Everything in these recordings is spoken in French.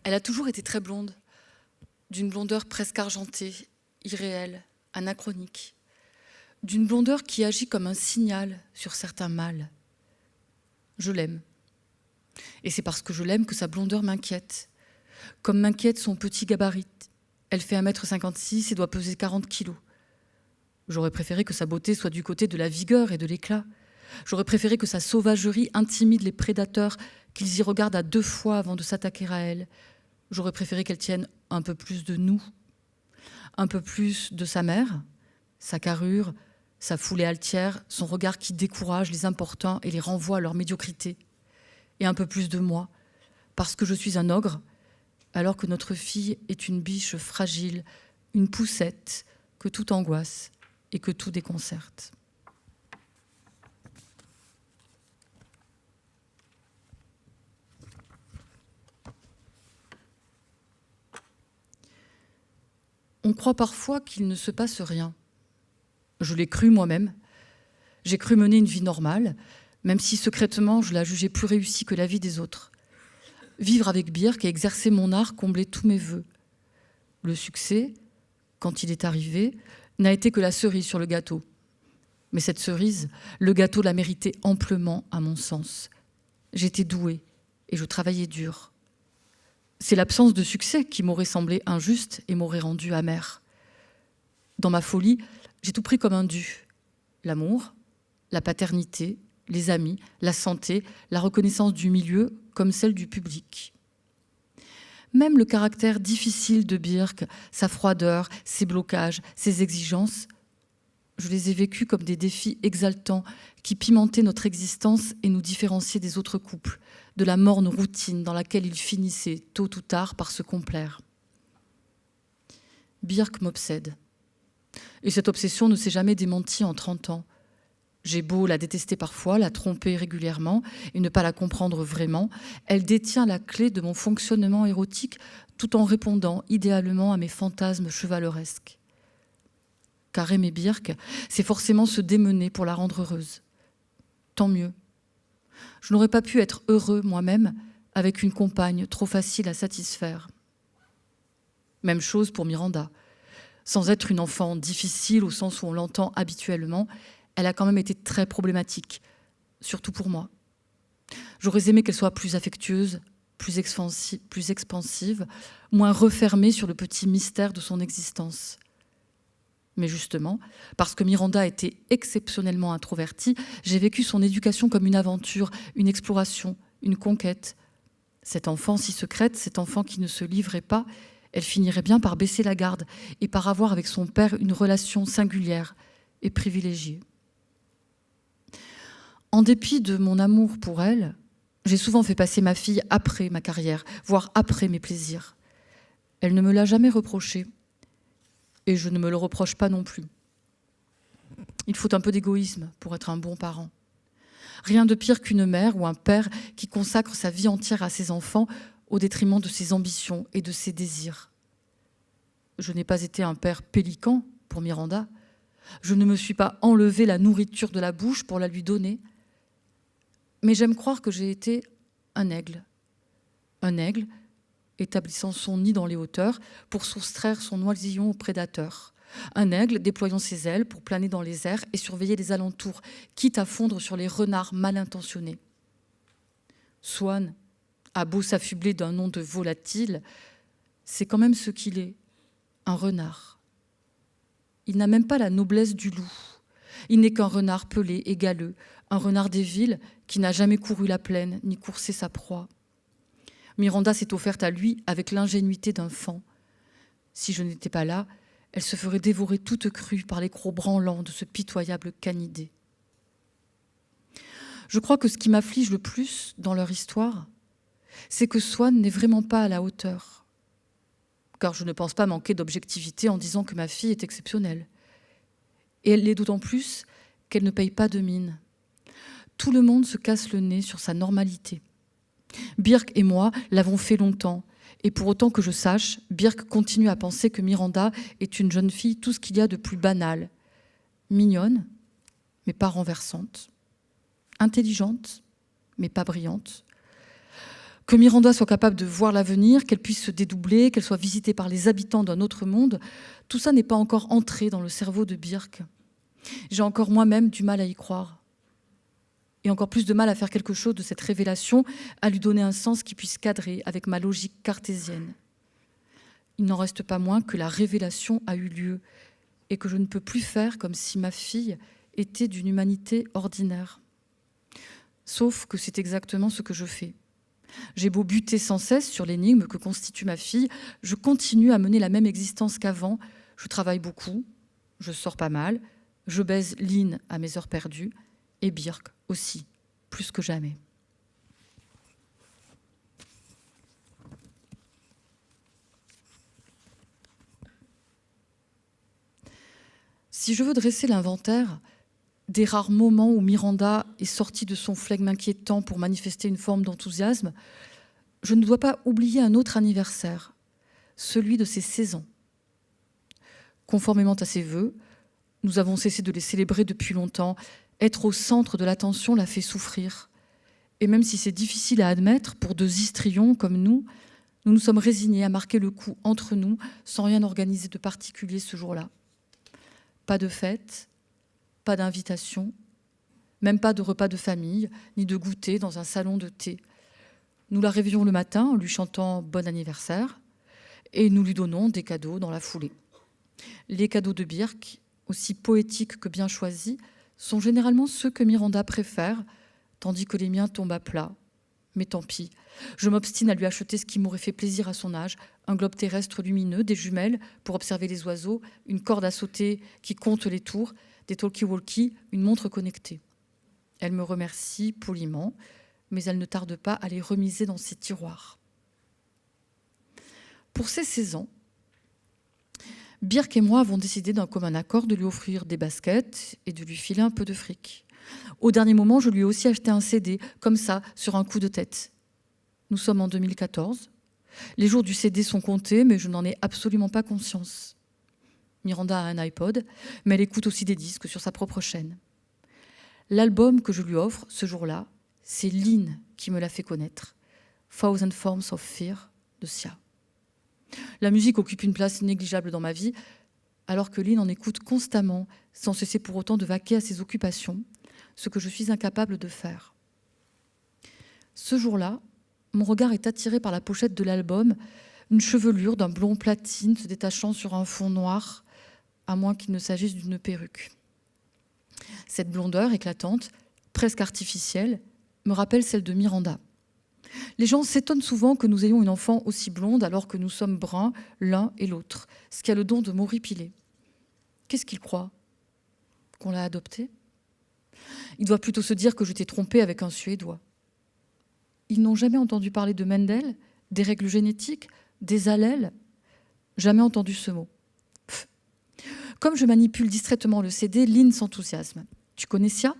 Elle a toujours été très blonde, d'une blondeur presque argentée, irréelle, anachronique, d'une blondeur qui agit comme un signal sur certains mâles. Je l'aime. Et c'est parce que je l'aime que sa blondeur m'inquiète, comme m'inquiète son petit gabarit. Elle fait 1,56 m et doit peser 40 kg. J'aurais préféré que sa beauté soit du côté de la vigueur et de l'éclat. J'aurais préféré que sa sauvagerie intimide les prédateurs, qu'ils y regardent à 2 fois avant de s'attaquer à elle. J'aurais préféré qu'elle tienne un peu plus de nous, un peu plus de sa mère, sa carrure, sa foulée altière, son regard qui décourage les importuns et les renvoie à leur médiocrité, et un peu plus de moi, parce que je suis un ogre, alors que notre fille est une biche fragile, une poussette que tout angoisse et que tout déconcerte. On croit parfois qu'il ne se passe rien. Je l'ai cru moi-même. J'ai cru mener une vie normale, même si secrètement je la jugeais plus réussie que la vie des autres. Vivre avec Birk et exercer mon art comblait tous mes vœux. Le succès, quand il est arrivé, n'a été que la cerise sur le gâteau. Mais cette cerise, le gâteau la méritait amplement à mon sens. J'étais douée et je travaillais dur. C'est l'absence de succès qui m'aurait semblé injuste et m'aurait rendue amère. Dans ma folie, j'ai tout pris comme un dû. L'amour, la paternité, les amis, la santé, la reconnaissance du milieu comme celle du public. Même le caractère difficile de Birk, sa froideur, ses blocages, ses exigences, je les ai vécus comme des défis exaltants qui pimentaient notre existence et nous différenciaient des autres couples, de la morne routine dans laquelle ils finissaient tôt ou tard par se complaire. Birk m'obsède. Et cette obsession ne s'est jamais démentie en 30 ans. J'ai beau la détester parfois, la tromper régulièrement et ne pas la comprendre vraiment, elle détient la clé de mon fonctionnement érotique tout en répondant idéalement à mes fantasmes chevaleresques. Car aimer Birk, c'est forcément se démener pour la rendre heureuse. Tant mieux. Je n'aurais pas pu être heureux moi-même avec une compagne trop facile à satisfaire. Même chose pour Miranda. Sans être une enfant difficile au sens où on l'entend habituellement, elle a quand même été très problématique, surtout pour moi. J'aurais aimé qu'elle soit plus affectueuse, plus expansive, moins refermée sur le petit mystère de son existence. Mais justement, parce que Miranda était exceptionnellement introvertie, j'ai vécu son éducation comme une aventure, une exploration, une conquête. Cette enfant si secrète, cet enfant qui ne se livrait pas, elle finirait bien par baisser la garde et par avoir avec son père une relation singulière et privilégiée. En dépit de mon amour pour elle, j'ai souvent fait passer ma fille après ma carrière, voire après mes plaisirs. Elle ne me l'a jamais reproché. Et je ne me le reproche pas non plus. Il faut un peu d'égoïsme pour être un bon parent. Rien de pire qu'une mère ou un père qui consacre sa vie entière à ses enfants au détriment de ses ambitions et de ses désirs. Je n'ai pas été un père pélican pour Miranda. Je ne me suis pas enlevé la nourriture de la bouche pour la lui donner. Mais j'aime croire que j'ai été un aigle. Un aigle établissant son nid dans les hauteurs pour soustraire son oisillon aux prédateurs. Un aigle déployant ses ailes pour planer dans les airs et surveiller les alentours, quitte à fondre sur les renards mal intentionnés. Swann a beau s'affubler d'un nom de volatile, c'est quand même ce qu'il est, un renard. Il n'a même pas la noblesse du loup. Il n'est qu'un renard pelé et galeux, un renard des villes qui n'a jamais couru la plaine ni coursé sa proie. Miranda s'est offerte à lui avec l'ingénuité d'un faon. Si je n'étais pas là, elle se ferait dévorer toute crue par les crocs branlants de ce pitoyable canidé. Je crois que ce qui m'afflige le plus dans leur histoire, c'est que Swann n'est vraiment pas à la hauteur. Car je ne pense pas manquer d'objectivité en disant que ma fille est exceptionnelle. Et elle l'est d'autant plus qu'elle ne paye pas de mine. Tout le monde se casse le nez sur sa normalité. Birk et moi l'avons fait longtemps, et pour autant que je sache, Birk continue à penser que Miranda est une jeune fille tout ce qu'il y a de plus banal. Mignonne, mais pas renversante. Intelligente, mais pas brillante. Que Miranda soit capable de voir l'avenir, qu'elle puisse se dédoubler, qu'elle soit visitée par les habitants d'un autre monde, tout ça n'est pas encore entré dans le cerveau de Birk. J'ai encore moi-même du mal à y croire. Et encore plus de mal à faire quelque chose de cette révélation, à lui donner un sens qui puisse cadrer avec ma logique cartésienne. Il n'en reste pas moins que la révélation a eu lieu et que je ne peux plus faire comme si ma fille était d'une humanité ordinaire. Sauf que c'est exactement ce que je fais. J'ai beau buter sans cesse sur l'énigme que constitue ma fille, je continue à mener la même existence qu'avant. Je travaille beaucoup, je sors pas mal, je baise Lynn à mes heures perdues, et Birk aussi, plus que jamais. Si je veux dresser l'inventaire des rares moments où Miranda est sortie de son flegme inquiétant pour manifester une forme d'enthousiasme, je ne dois pas oublier un autre anniversaire, celui de ses 16 ans. Conformément à ses vœux, nous avons cessé de les célébrer depuis longtemps. Être au centre de l'attention la fait souffrir. Et même si c'est difficile à admettre pour deux histrions comme nous nous sommes résignés à marquer le coup entre nous sans rien organiser de particulier ce jour-là. Pas de fête, pas d'invitation, même pas de repas de famille, ni de goûter dans un salon de thé. Nous la réveillons le matin en lui chantant « Bon anniversaire » et nous lui donnons des cadeaux dans la foulée. Les cadeaux de Birk, aussi poétiques que bien choisis, sont généralement ceux que Miranda préfère, tandis que les miens tombent à plat. Mais tant pis, je m'obstine à lui acheter ce qui m'aurait fait plaisir à son âge, un globe terrestre lumineux, des jumelles pour observer les oiseaux, une corde à sauter qui compte les tours, des talkie-walkie, une montre connectée. Elle me remercie poliment, mais elle ne tarde pas à les remiser dans ses tiroirs. Pour ses 16 ans, Birk et moi avons décidé d'un commun accord de lui offrir des baskets et de lui filer un peu de fric. Au dernier moment, je lui ai aussi acheté un CD, comme ça, sur un coup de tête. Nous sommes en 2014. Les jours du CD sont comptés, mais je n'en ai absolument pas conscience. Miranda a un iPod, mais elle écoute aussi des disques sur sa propre chaîne. L'album que je lui offre, ce jour-là, c'est Lynn qui me l'a fait connaître. Thousand Forms of Fear de Sia. La musique occupe une place négligeable dans ma vie, alors que Lynn en écoute constamment, sans cesser pour autant de vaquer à ses occupations, ce que je suis incapable de faire. Ce jour-là, mon regard est attiré par la pochette de l'album, une chevelure d'un blond platine se détachant sur un fond noir, à moins qu'il ne s'agisse d'une perruque. Cette blondeur éclatante, presque artificielle, me rappelle celle de Miranda. Les gens s'étonnent souvent que nous ayons une enfant aussi blonde alors que nous sommes bruns l'un et l'autre, ce qui a le don de m'horripiler. Qu'est-ce qu'ils croient? Qu'on l'a adoptée? Ils doivent plutôt se dire que je t'ai trompée avec un Suédois. Ils n'ont jamais entendu parler de Mendel, des règles génétiques, des allèles? Jamais entendu ce mot. Pff. Comme je manipule distraitement le CD, Lynn s'enthousiasme. Tu connais Sia?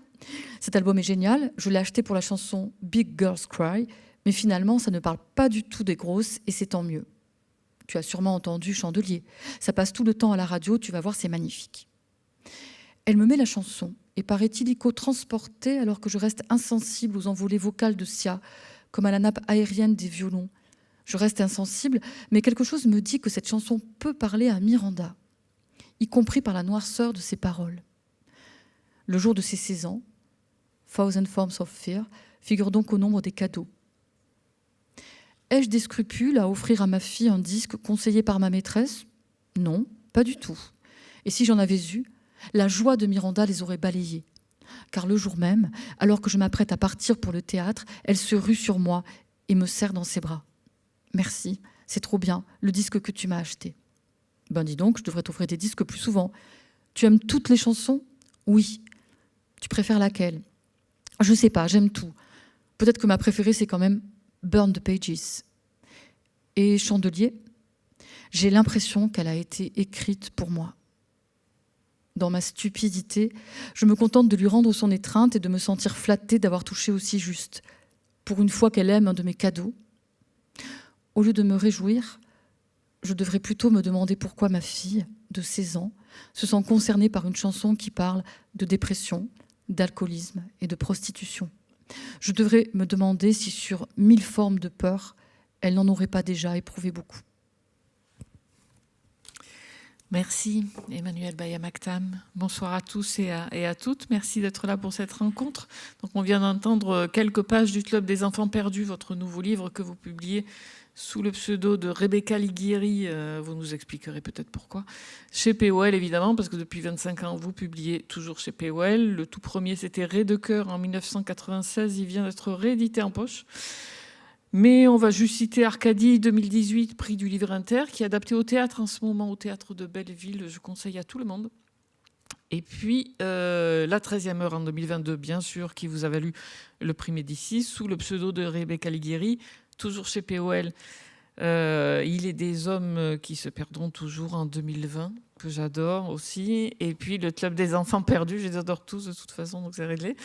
Cet album est génial, je l'ai acheté pour la chanson Big Girls Cry, mais finalement, ça ne parle pas du tout des grosses et c'est tant mieux. Tu as sûrement entendu Chandelier. Ça passe tout le temps à la radio, tu vas voir, c'est magnifique. Elle me met la chanson et paraît illico transportée alors que je reste insensible aux envolées vocales de Sia, comme à la nappe aérienne des violons. Je reste insensible, mais quelque chose me dit que cette chanson peut parler à Miranda, y compris par la noirceur de ses paroles. Le jour de ses 16 ans, Thousand Forms of Fear figure donc au nombre des cadeaux. Ai-je des scrupules à offrir à ma fille un disque conseillé par ma maîtresse? Non, pas du tout. Et si j'en avais eu, la joie de Miranda les aurait balayés. Car le jour même, alors que je m'apprête à partir pour le théâtre, elle se rue sur moi et me serre dans ses bras. « Merci, c'est trop bien, le disque que tu m'as acheté. » Ben dis donc, je devrais t'offrir des disques plus souvent. Tu aimes toutes les chansons? Oui. Tu préfères laquelle? Je sais pas, j'aime tout. Peut-être que ma préférée, c'est quand même Burn the Pages. Et Chandelier, j'ai l'impression qu'elle a été écrite pour moi. Dans ma stupidité, je me contente de lui rendre son étreinte et de me sentir flattée d'avoir touché aussi juste. Pour une fois qu'elle aime un de mes cadeaux, au lieu de me réjouir, je devrais plutôt me demander pourquoi ma fille, de 16 ans, se sent concernée par une chanson qui parle de dépression, d'alcoolisme et de prostitution. Je devrais me demander si sur 1000 formes de peur, elle n'en aurait pas déjà éprouvé beaucoup. Merci Emmanuelle Baya-Mactam. Bonsoir à tous et à toutes. Merci d'être là pour cette rencontre. Donc, on vient d'entendre quelques pages du Club des enfants perdus, votre nouveau livre que vous publiez sous le pseudo de Rebecca Liguieri. Vous nous expliquerez peut-être pourquoi. Chez POL, évidemment, parce que depuis 25 ans, vous publiez toujours chez POL. Le tout premier, c'était Ré de cœur en 1996. Il vient d'être réédité en poche. Mais on va juste citer Arcadie 2018, prix du Livre Inter, qui est adapté au théâtre en ce moment, au théâtre de Belleville. Je conseille à tout le monde. Et puis, La 13e heure en 2022, bien sûr, qui vous a valu le prix Médicis, sous le pseudo de Rebecca Liguieri, toujours chez POL. Il est des hommes qui se perdront toujours en 2020, que j'adore aussi. Et puis le Club des enfants perdus, je les adore tous de toute façon, donc c'est réglé.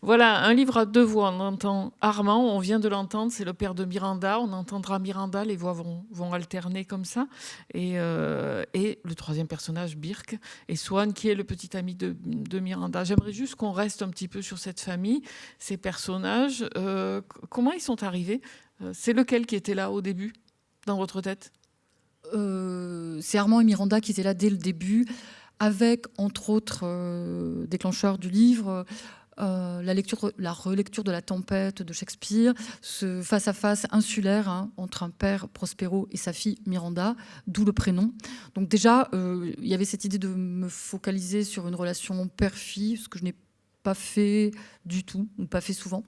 Voilà, un livre à deux voix. On entend Armand, on vient de l'entendre, c'est le père de Miranda. On entendra Miranda, les voix vont alterner comme ça. Et le troisième personnage, Birk, et Swan, qui est le petit ami de Miranda. J'aimerais juste qu'on reste un petit peu sur cette famille, ces personnages. Comment ils sont arrivés ? C'est lequel qui était là au début, dans votre tête ? C'est Armand et Miranda qui étaient là dès le début, avec, entre autres, déclencheurs du livre, la relecture de La Tempête de Shakespeare, ce face-à-face insulaire entre un père, Prospero, et sa fille, Miranda, d'où le prénom. Donc déjà, il y avait cette idée de me focaliser sur une relation père-fille, ce que je n'ai pas fait du tout, ou pas fait souvent,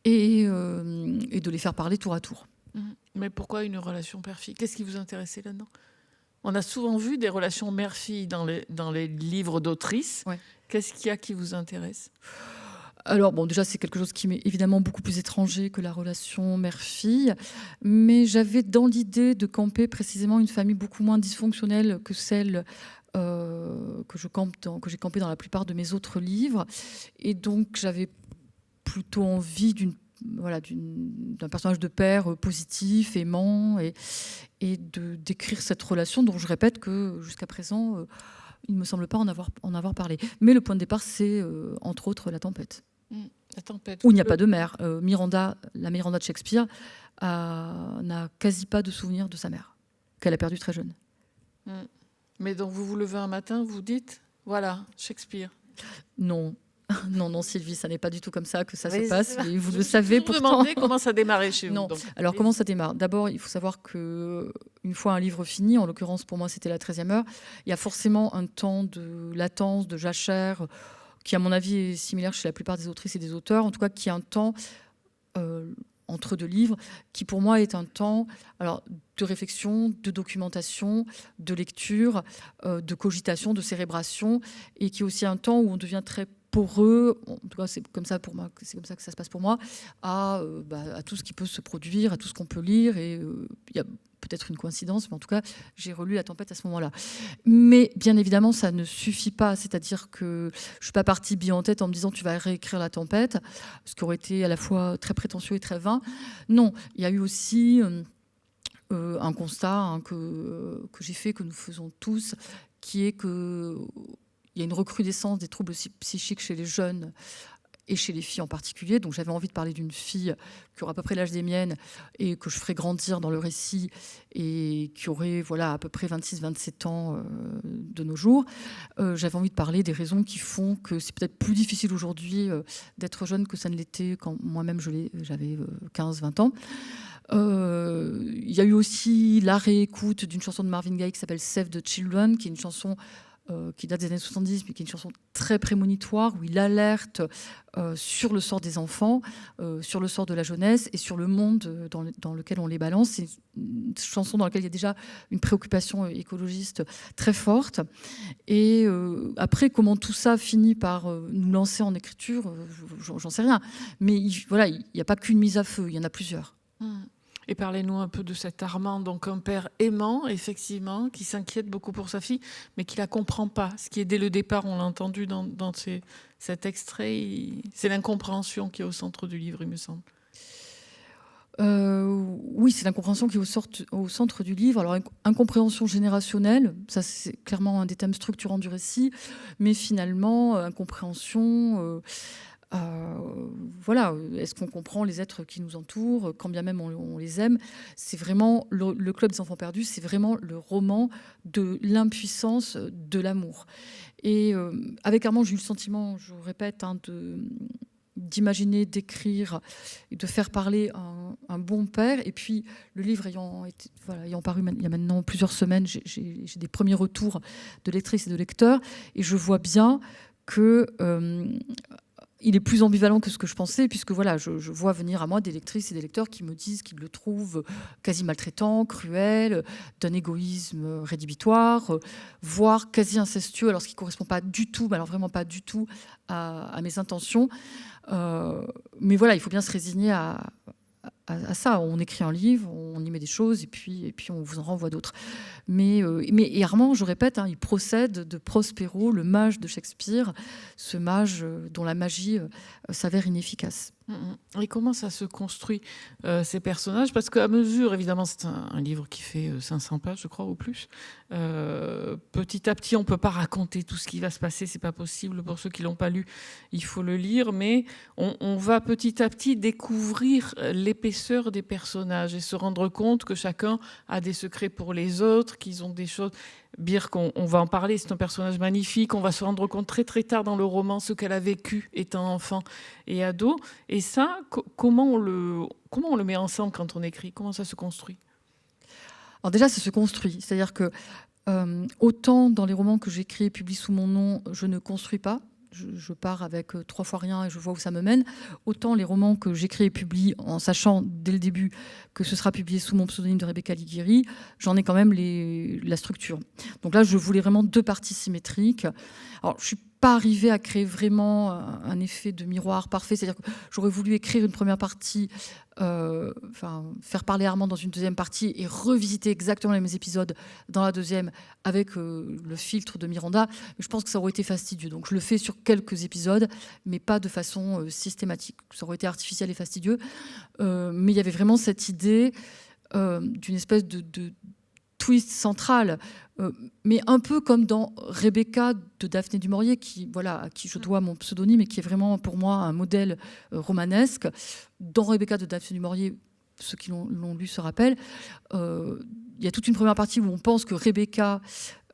et de les faire parler tour à tour. Mais pourquoi une relation père-fille ? Qu'est-ce qui vous intéressait là-dedans ? On a souvent vu des relations mère-fille dans les livres d'autrices. Ouais. Qu'est-ce qu'il y a qui vous intéresse ? Alors, bon, déjà, c'est quelque chose qui m'est évidemment beaucoup plus étranger que la relation mère-fille. Mais j'avais dans l'idée de camper précisément une famille beaucoup moins dysfonctionnelle que celle que j'ai campée dans la plupart de mes autres livres. Et donc, j'avais plutôt envie d'un personnage de père positif, aimant, et de décrire cette relation dont je répète que jusqu'à présent, il ne me semble pas en avoir parlé. Mais le point de départ, c'est entre autres La Tempête. La Tempête. Où il n'y a pas de mère. La Miranda de Shakespeare n'a quasi pas de souvenir de sa mère, qu'elle a perdue très jeune. Mais donc vous vous levez un matin, vous dites, voilà, Shakespeare. Non. Non, Sylvie, ça n'est pas du tout comme ça que ça se passe. Mais vous le savez pourtant. Vous demandez comment ça démarrait chez vous. Non. Alors, comment ça démarre ? D'abord, il faut savoir qu'une fois un livre fini, en l'occurrence pour moi c'était La 13e heure, il y a forcément un temps de latence, de jachère, qui à mon avis est similaire chez la plupart des autrices et des auteurs, en tout cas qui est un temps entre deux livres, qui pour moi est un temps de réflexion, de documentation, de lecture, de cogitation, de cérébration, et qui est aussi un temps où on devient très poreux, en tout cas c'est comme ça pour moi, c'est comme ça que ça se passe pour moi, à tout ce qui peut se produire, à tout ce qu'on peut lire, et il y a peut-être une coïncidence, mais en tout cas j'ai relu La Tempête à ce moment-là. Mais bien évidemment ça ne suffit pas, c'est-à-dire que je suis pas partie bille en tête en me disant tu vas réécrire La Tempête, ce qui aurait été à la fois très prétentieux et très vain. Non, il y a eu aussi un constat que j'ai fait, que nous faisons tous, qui est que il y a une recrudescence des troubles psychiques chez les jeunes et chez les filles en particulier. Donc j'avais envie de parler d'une fille qui aurait à peu près l'âge des miennes et que je ferais grandir dans le récit et qui aurait à peu près 26-27 ans de nos jours. J'avais envie de parler des raisons qui font que c'est peut-être plus difficile aujourd'hui d'être jeune que ça ne l'était quand moi-même j'avais 15-20 ans. Il y a eu aussi la réécoute d'une chanson de Marvin Gaye qui s'appelle Save the Children, qui est une chanson qui date des années 70, mais qui est une chanson très prémonitoire, où il alerte sur le sort des enfants, sur le sort de la jeunesse et sur le monde dans lequel on les balance. C'est une chanson dans laquelle il y a déjà une préoccupation écologiste très forte. Et après, comment tout ça finit par nous lancer en écriture, j'en sais rien. Mais il n'y a pas qu'une mise à feu, il y en a plusieurs. Et parlez-nous un peu de cet Armand, donc un père aimant, effectivement, qui s'inquiète beaucoup pour sa fille, mais qui ne la comprend pas. Ce qui est dès le départ, on l'a entendu dans cet extrait, c'est l'incompréhension qui est au centre du livre, il me semble. Oui, c'est l'incompréhension qui est au centre du livre. Alors, incompréhension générationnelle, ça c'est clairement un des thèmes structurants du récit, mais finalement, incompréhension Voilà, est-ce qu'on comprend les êtres qui nous entourent, quand bien même on les aime? C'est vraiment le Club des enfants perdus, c'est vraiment le roman de l'impuissance de l'amour. Et avec Armand, j'ai eu le sentiment, je vous répète, d'imaginer, d'écrire et de faire parler un bon père. Et puis, le livre ayant paru il y a maintenant plusieurs semaines, j'ai des premiers retours de lectrices et de lecteurs, et je vois bien que il est plus ambivalent que ce que je pensais, puisque voilà, je vois venir à moi des lectrices et des lecteurs qui me disent qu'ils le trouvent quasi maltraitant, cruel, d'un égoïsme rédhibitoire, voire quasi incestueux, alors ce qui ne correspond pas du tout, mais alors vraiment pas du tout à mes intentions. Mais voilà, il faut bien se résigner à ça. On écrit un livre, on y met des choses, et puis on vous en renvoie d'autres. Mais Armand, je répète, il procède de Prospero, le mage de Shakespeare, ce mage dont la magie s'avère inefficace. Et comment ça se construit, ces personnages? Parce qu'à mesure, évidemment, c'est un livre qui fait 500 pages, je crois, ou plus. Petit à petit, on ne peut pas raconter tout ce qui va se passer, c'est pas possible. Pour ceux qui ne l'ont pas lu, il faut le lire, mais on va petit à petit découvrir l'épaisseur des personnages et se rendre compte que chacun a des secrets pour les autres, qu'ils ont des choses... Birk, on va en parler, c'est un personnage magnifique. On va se rendre compte très très tard dans le roman ce qu'elle a vécu étant enfant et ado. Et ça, comment on le met ensemble quand on écrit? Comment ça se construit? Alors déjà, ça se construit. C'est-à-dire que autant dans les romans que j'écris et publie sous mon nom, je ne construis pas. Je pars avec 3 fois rien et je vois où ça me mène. Autant les romans que j'écris et publie en sachant dès le début que ce sera publié sous mon pseudonyme de Rebecca Alighieri, j'en ai quand même la structure. Donc là, je voulais vraiment 2 parties symétriques. Alors, je suis pas arrivée à créer vraiment un effet de miroir parfait. C'est-à-dire que j'aurais voulu écrire une première partie, faire parler Armand dans une deuxième partie et revisiter exactement les mêmes épisodes dans la deuxième avec le filtre de Miranda. Mais je pense que ça aurait été fastidieux. Donc je le fais sur quelques épisodes, mais pas de façon systématique. Ça aurait été artificiel et fastidieux. Mais il y avait vraiment cette idée d'une espèce de twist central, mais un peu comme dans Rebecca de Daphné du Maurier, à qui je dois mon pseudonyme et qui est vraiment pour moi un modèle romanesque. Dans Rebecca de Daphné du Maurier, ceux qui l'ont lu se rappellent, il y a toute une première partie où on pense que Rebecca,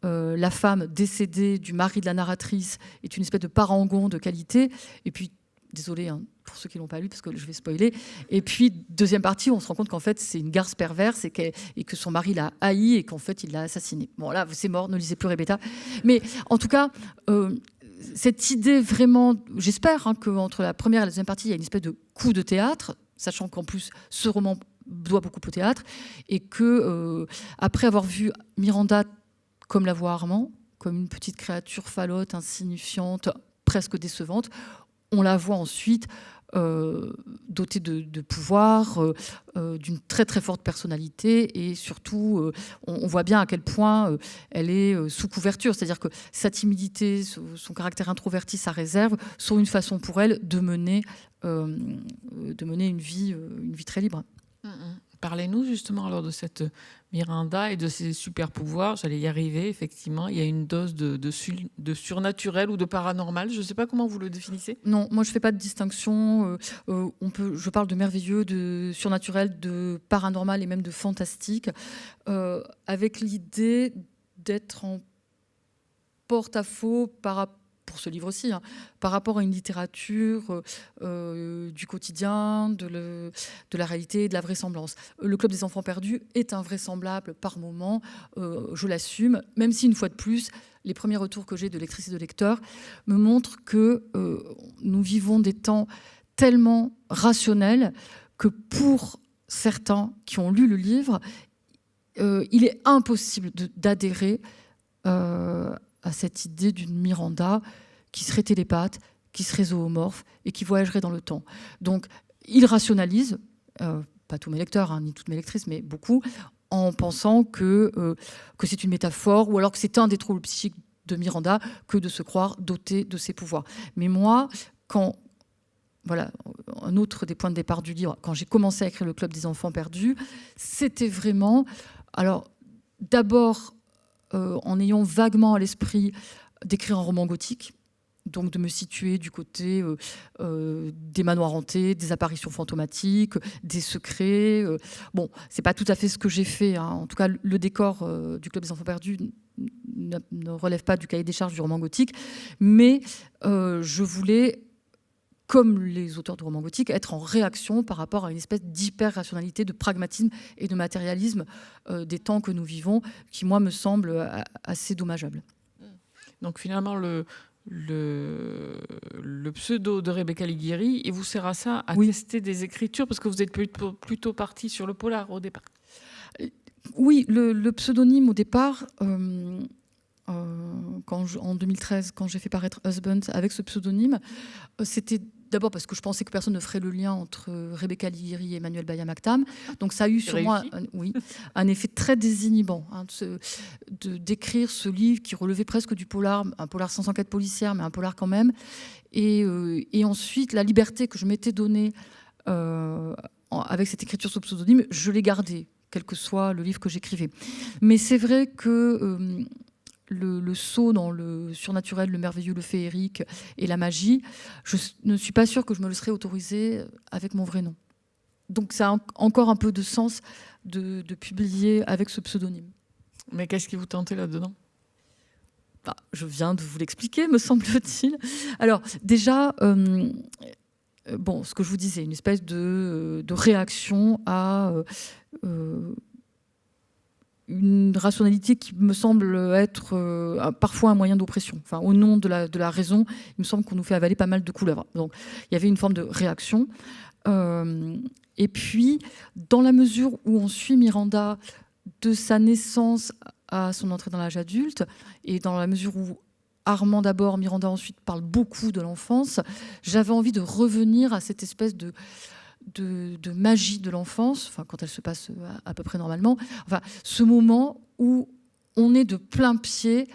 la femme décédée du mari de la narratrice, est une espèce de parangon de qualité, et puis désolée pour ceux qui ne l'ont pas lu, parce que je vais spoiler. Et puis, deuxième partie, on se rend compte qu'en fait, c'est une garce perverse et que son mari l'a haï et qu'en fait, il l'a assassinée. Bon, là, c'est mort, ne lisez plus Rebecca. Mais en tout cas, cette idée vraiment, j'espère qu'entre la première et la deuxième partie, il y a une espèce de coup de théâtre, sachant qu'en plus, ce roman doit beaucoup au théâtre, et que, après avoir vu Miranda comme la voit Armand, comme une petite créature falote, insignifiante, presque décevante, on la voit ensuite dotée de pouvoir, d'une très très forte personnalité, et surtout on voit bien à quel point elle est sous couverture, c'est-à-dire que sa timidité, son caractère introverti, sa réserve sont une façon pour elle de mener une vie très libre. Parlez-nous justement alors de cette Miranda et de ses super pouvoirs. J'allais y arriver, effectivement. Il y a une dose de surnaturel ou de paranormal. Je ne sais pas comment vous le définissez. Non, moi je ne fais pas de distinction. Je parle de merveilleux, de surnaturel, de paranormal et même de fantastique, avec l'idée d'être en porte-à-faux pour ce livre aussi, par rapport à une littérature du quotidien, de la réalité et de la vraisemblance. Le Club des enfants perdus est invraisemblable par moments, je l'assume, même si, une fois de plus, les premiers retours que j'ai de lectrices et de lecteurs me montrent que nous vivons des temps tellement rationnels que pour certains qui ont lu le livre, il est impossible d'adhérer à cette idée d'une Miranda qui serait télépathe, qui serait zoomorphe et qui voyagerait dans le temps. Donc, il rationalise, pas tous mes lecteurs, ni toutes mes lectrices, mais beaucoup, en pensant que c'est une métaphore, ou alors que c'est un des troubles psychiques de Miranda que de se croire doté de ses pouvoirs. Mais moi, un autre des points de départ du livre, quand j'ai commencé à écrire Le Club des enfants perdus, c'était vraiment... Alors, d'abord, en ayant vaguement à l'esprit d'écrire un roman gothique, donc de me situer du côté des manoirs hantés, des apparitions fantomatiques, des secrets. Bon, c'est pas tout à fait ce que j'ai fait, hein. En tout cas, le décor du Club des Enfants Perdus ne relève pas du cahier des charges du roman gothique, mais je voulais, comme les auteurs de romans gothiques, être en réaction par rapport à une espèce d'hyper-rationalité, de pragmatisme et de matérialisme des temps que nous vivons, qui, moi, me semble assez dommageable. Donc finalement, le pseudo de Rebecca Alighieri, il vous sert à ça, à tester des écritures, parce que vous êtes plutôt parti sur le polar au départ. Oui, le pseudonyme au départ, en 2013, quand j'ai fait paraître Husband avec ce pseudonyme, c'était d'abord parce que je pensais que personne ne ferait le lien entre Rebecca Alighieri et Emmanuel Baya-Mactam. Donc ça a eu sur moi un effet très désinhibant, hein, d'écrire ce livre qui relevait presque du polar, un polar sans enquête policière, mais un polar quand même. Et ensuite, la liberté que je m'étais donnée avec cette écriture sous pseudonyme, je l'ai gardée, quel que soit le livre que j'écrivais. Mais c'est vrai que le saut dans le surnaturel, le merveilleux, le féerique et la magie, je ne suis pas sûre que je me le serais autorisé avec mon vrai nom. Donc ça a encore un peu de sens de publier avec ce pseudonyme. Mais qu'est-ce qui vous tentait là-dedans ? Je viens de vous l'expliquer, me semble-t-il. Alors déjà, ce que je vous disais, une espèce de réaction à une rationalité qui me semble être parfois un moyen d'oppression. Enfin, au nom de la raison, il me semble qu'on nous fait avaler pas mal de couleuvres. Donc, il y avait une forme de réaction. Et puis, dans la mesure où on suit Miranda de sa naissance à son entrée dans l'âge adulte, et dans la mesure où Armand d'abord, Miranda ensuite parle beaucoup de l'enfance, j'avais envie de revenir à cette espèce de magie de l'enfance, enfin, quand elle se passe à peu près normalement, enfin, ce moment où on est de plein pied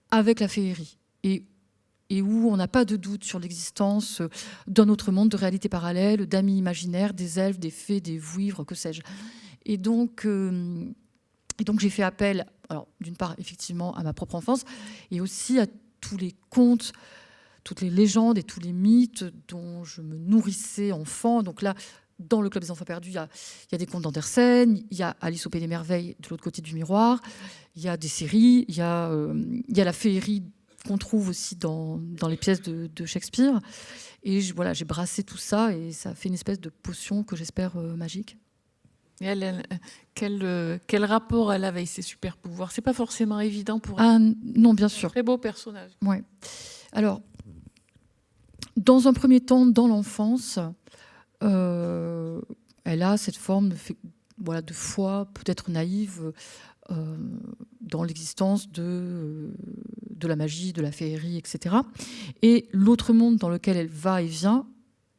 avec la féerie et où on n'a pas de doute sur l'existence d'un autre monde, de réalités parallèles, d'amis imaginaires, des elfes, des fées, des vouivres, que sais-je. Et donc j'ai fait appel, alors, d'une part, effectivement, à ma propre enfance, et aussi à tous les contes, toutes les légendes et tous les mythes dont je me nourrissais enfant. Donc là, dans le Club des Enfants Perdus, il y a des contes d'Andersen, il y a Alice au Pays des Merveilles de l'autre côté du miroir, il y a des séries, il y a la féerie qu'on trouve aussi dans les pièces de Shakespeare. Et j'ai brassé tout ça et ça fait une espèce de potion que j'espère magique. Et elle, quel rapport elle avait avec ses super pouvoirs ? C'est pas forcément évident pour elle. Non, bien sûr. Un très beau personnage. Ouais. Alors, dans un premier temps, dans l'enfance, elle a cette forme de foi, peut-être naïve, dans l'existence de la magie, de la féerie, etc. Et l'autre monde dans lequel elle va et vient,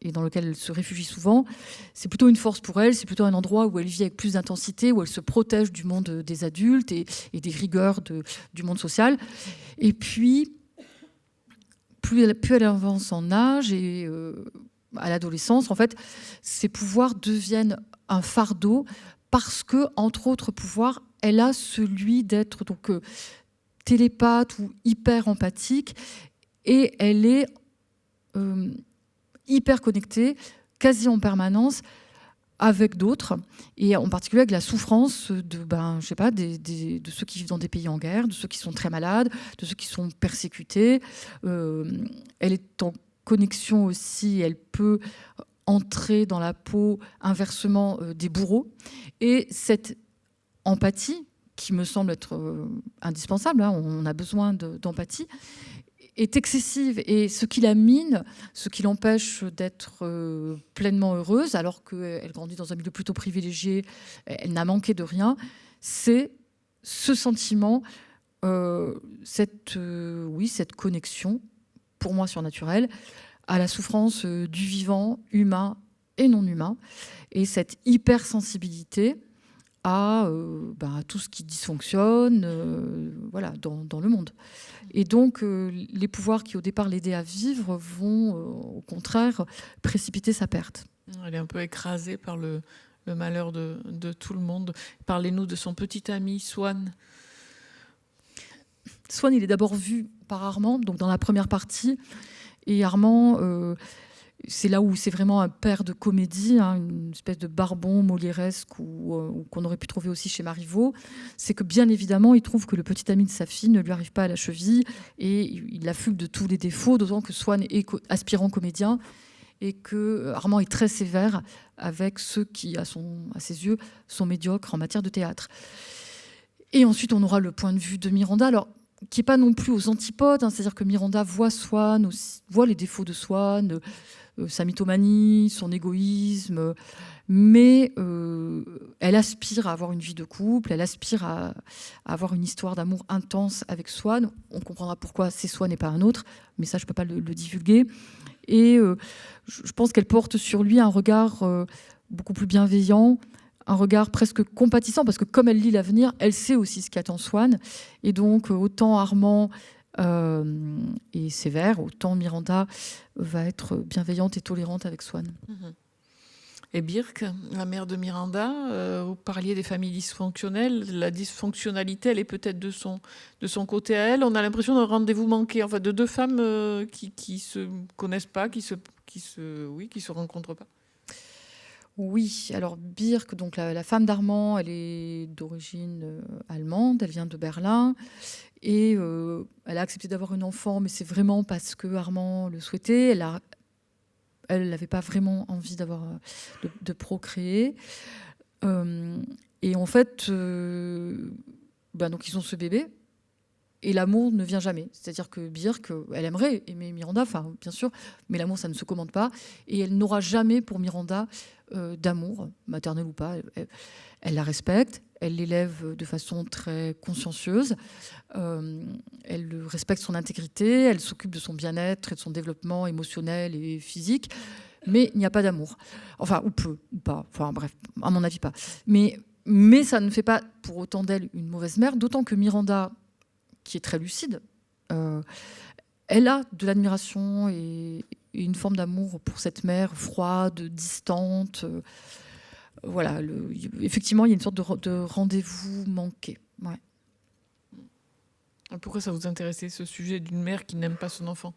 et dans lequel elle se réfugie souvent, c'est plutôt une force pour elle, c'est plutôt un endroit où elle vit avec plus d'intensité, où elle se protège du monde des adultes et des rigueurs du monde social. Et puis, plus elle avance en âge et à l'adolescence, en fait, ses pouvoirs deviennent un fardeau parce que, entre autres pouvoirs, elle a celui d'être donc télépathe ou hyper empathique et elle est hyper connectée, quasi en permanence, avec d'autres, et en particulier avec la souffrance de ceux qui vivent dans des pays en guerre, de ceux qui sont très malades, de ceux qui sont persécutés. Elle est en connexion aussi, elle peut entrer dans la peau inversement des bourreaux. Et cette empathie, qui me semble être indispensable, hein, on a besoin d'empathie, est excessive. Et ce qui la mine, ce qui l'empêche d'être pleinement heureuse, alors qu'elle grandit dans un milieu plutôt privilégié, elle n'a manqué de rien, c'est ce sentiment, cette connexion, pour moi surnaturelle, à la souffrance du vivant, humain et non humain, et cette hypersensibilité à tout ce qui dysfonctionne dans le monde. Et donc, les pouvoirs qui, au départ, l'aidaient à vivre vont, au contraire, précipiter sa perte. Elle est un peu écrasée par le malheur de tout le monde. Parlez-nous de son petit ami, Swan. Swan, il est d'abord vu par Armand, donc dans la première partie. Et Armand, c'est là où c'est vraiment un père de comédie, hein, une espèce de barbon molièresque ou qu'on aurait pu trouver aussi chez Marivaux. C'est que bien évidemment, il trouve que le petit ami de sa fille ne lui arrive pas à la cheville et il l'affuble de tous les défauts, d'autant que Swann est aspirant comédien et que Armand est très sévère avec ceux qui, à ses yeux, sont médiocres en matière de théâtre. Et ensuite, on aura le point de vue de Miranda, alors, qui n'est pas non plus aux antipodes, hein, c'est-à-dire que Miranda voit Swann, aussi, voit les défauts de Swann, sa mythomanie, son égoïsme, mais elle aspire à avoir une vie de couple, elle aspire à avoir une histoire d'amour intense avec Swann. On comprendra pourquoi c'est Swann et pas un autre, mais ça, je ne peux pas le divulguer. Et je pense qu'elle porte sur lui un regard beaucoup plus bienveillant, un regard presque compatissant, parce que comme elle lit l'avenir, elle sait aussi ce qu'attend Swann. Et donc, autant Armand est sévère, autant Miranda va être bienveillante et tolérante avec Swann. Et Birk, la mère de Miranda, vous parliez des familles dysfonctionnelles. La dysfonctionnalité, elle est peut-être de son côté à elle. On a l'impression d'un rendez-vous manqué, enfin de deux femmes qui se connaissent pas, qui se rencontrent pas. Oui, alors Birk, donc la femme d'Armand, elle est d'origine allemande, elle vient de Berlin et elle a accepté d'avoir un enfant, mais c'est vraiment parce que Armand le souhaitait. Elle n'avait pas vraiment envie de procréer. Et en fait, donc ils ont ce bébé. Et l'amour ne vient jamais. C'est-à-dire que Birk, elle aimerait aimer Miranda, enfin, bien sûr, mais l'amour, ça ne se commande pas. Et elle n'aura jamais pour Miranda d'amour, maternel ou pas. Elle la respecte, elle l'élève de façon très consciencieuse, elle respecte son intégrité, elle s'occupe de son bien-être et de son développement émotionnel et physique, mais il n'y a pas d'amour. Enfin, ou peu, ou pas. Enfin, bref, à mon avis, pas. Mais ça ne fait pas pour autant d'elle une mauvaise mère, d'autant que Miranda, qui est très lucide, elle a de l'admiration et une forme d'amour pour cette mère froide, distante. Voilà, effectivement, il y a une sorte de rendez-vous manqué. Ouais. Pourquoi ça vous intéressait, ce sujet d'une mère qui n'aime pas son enfant ?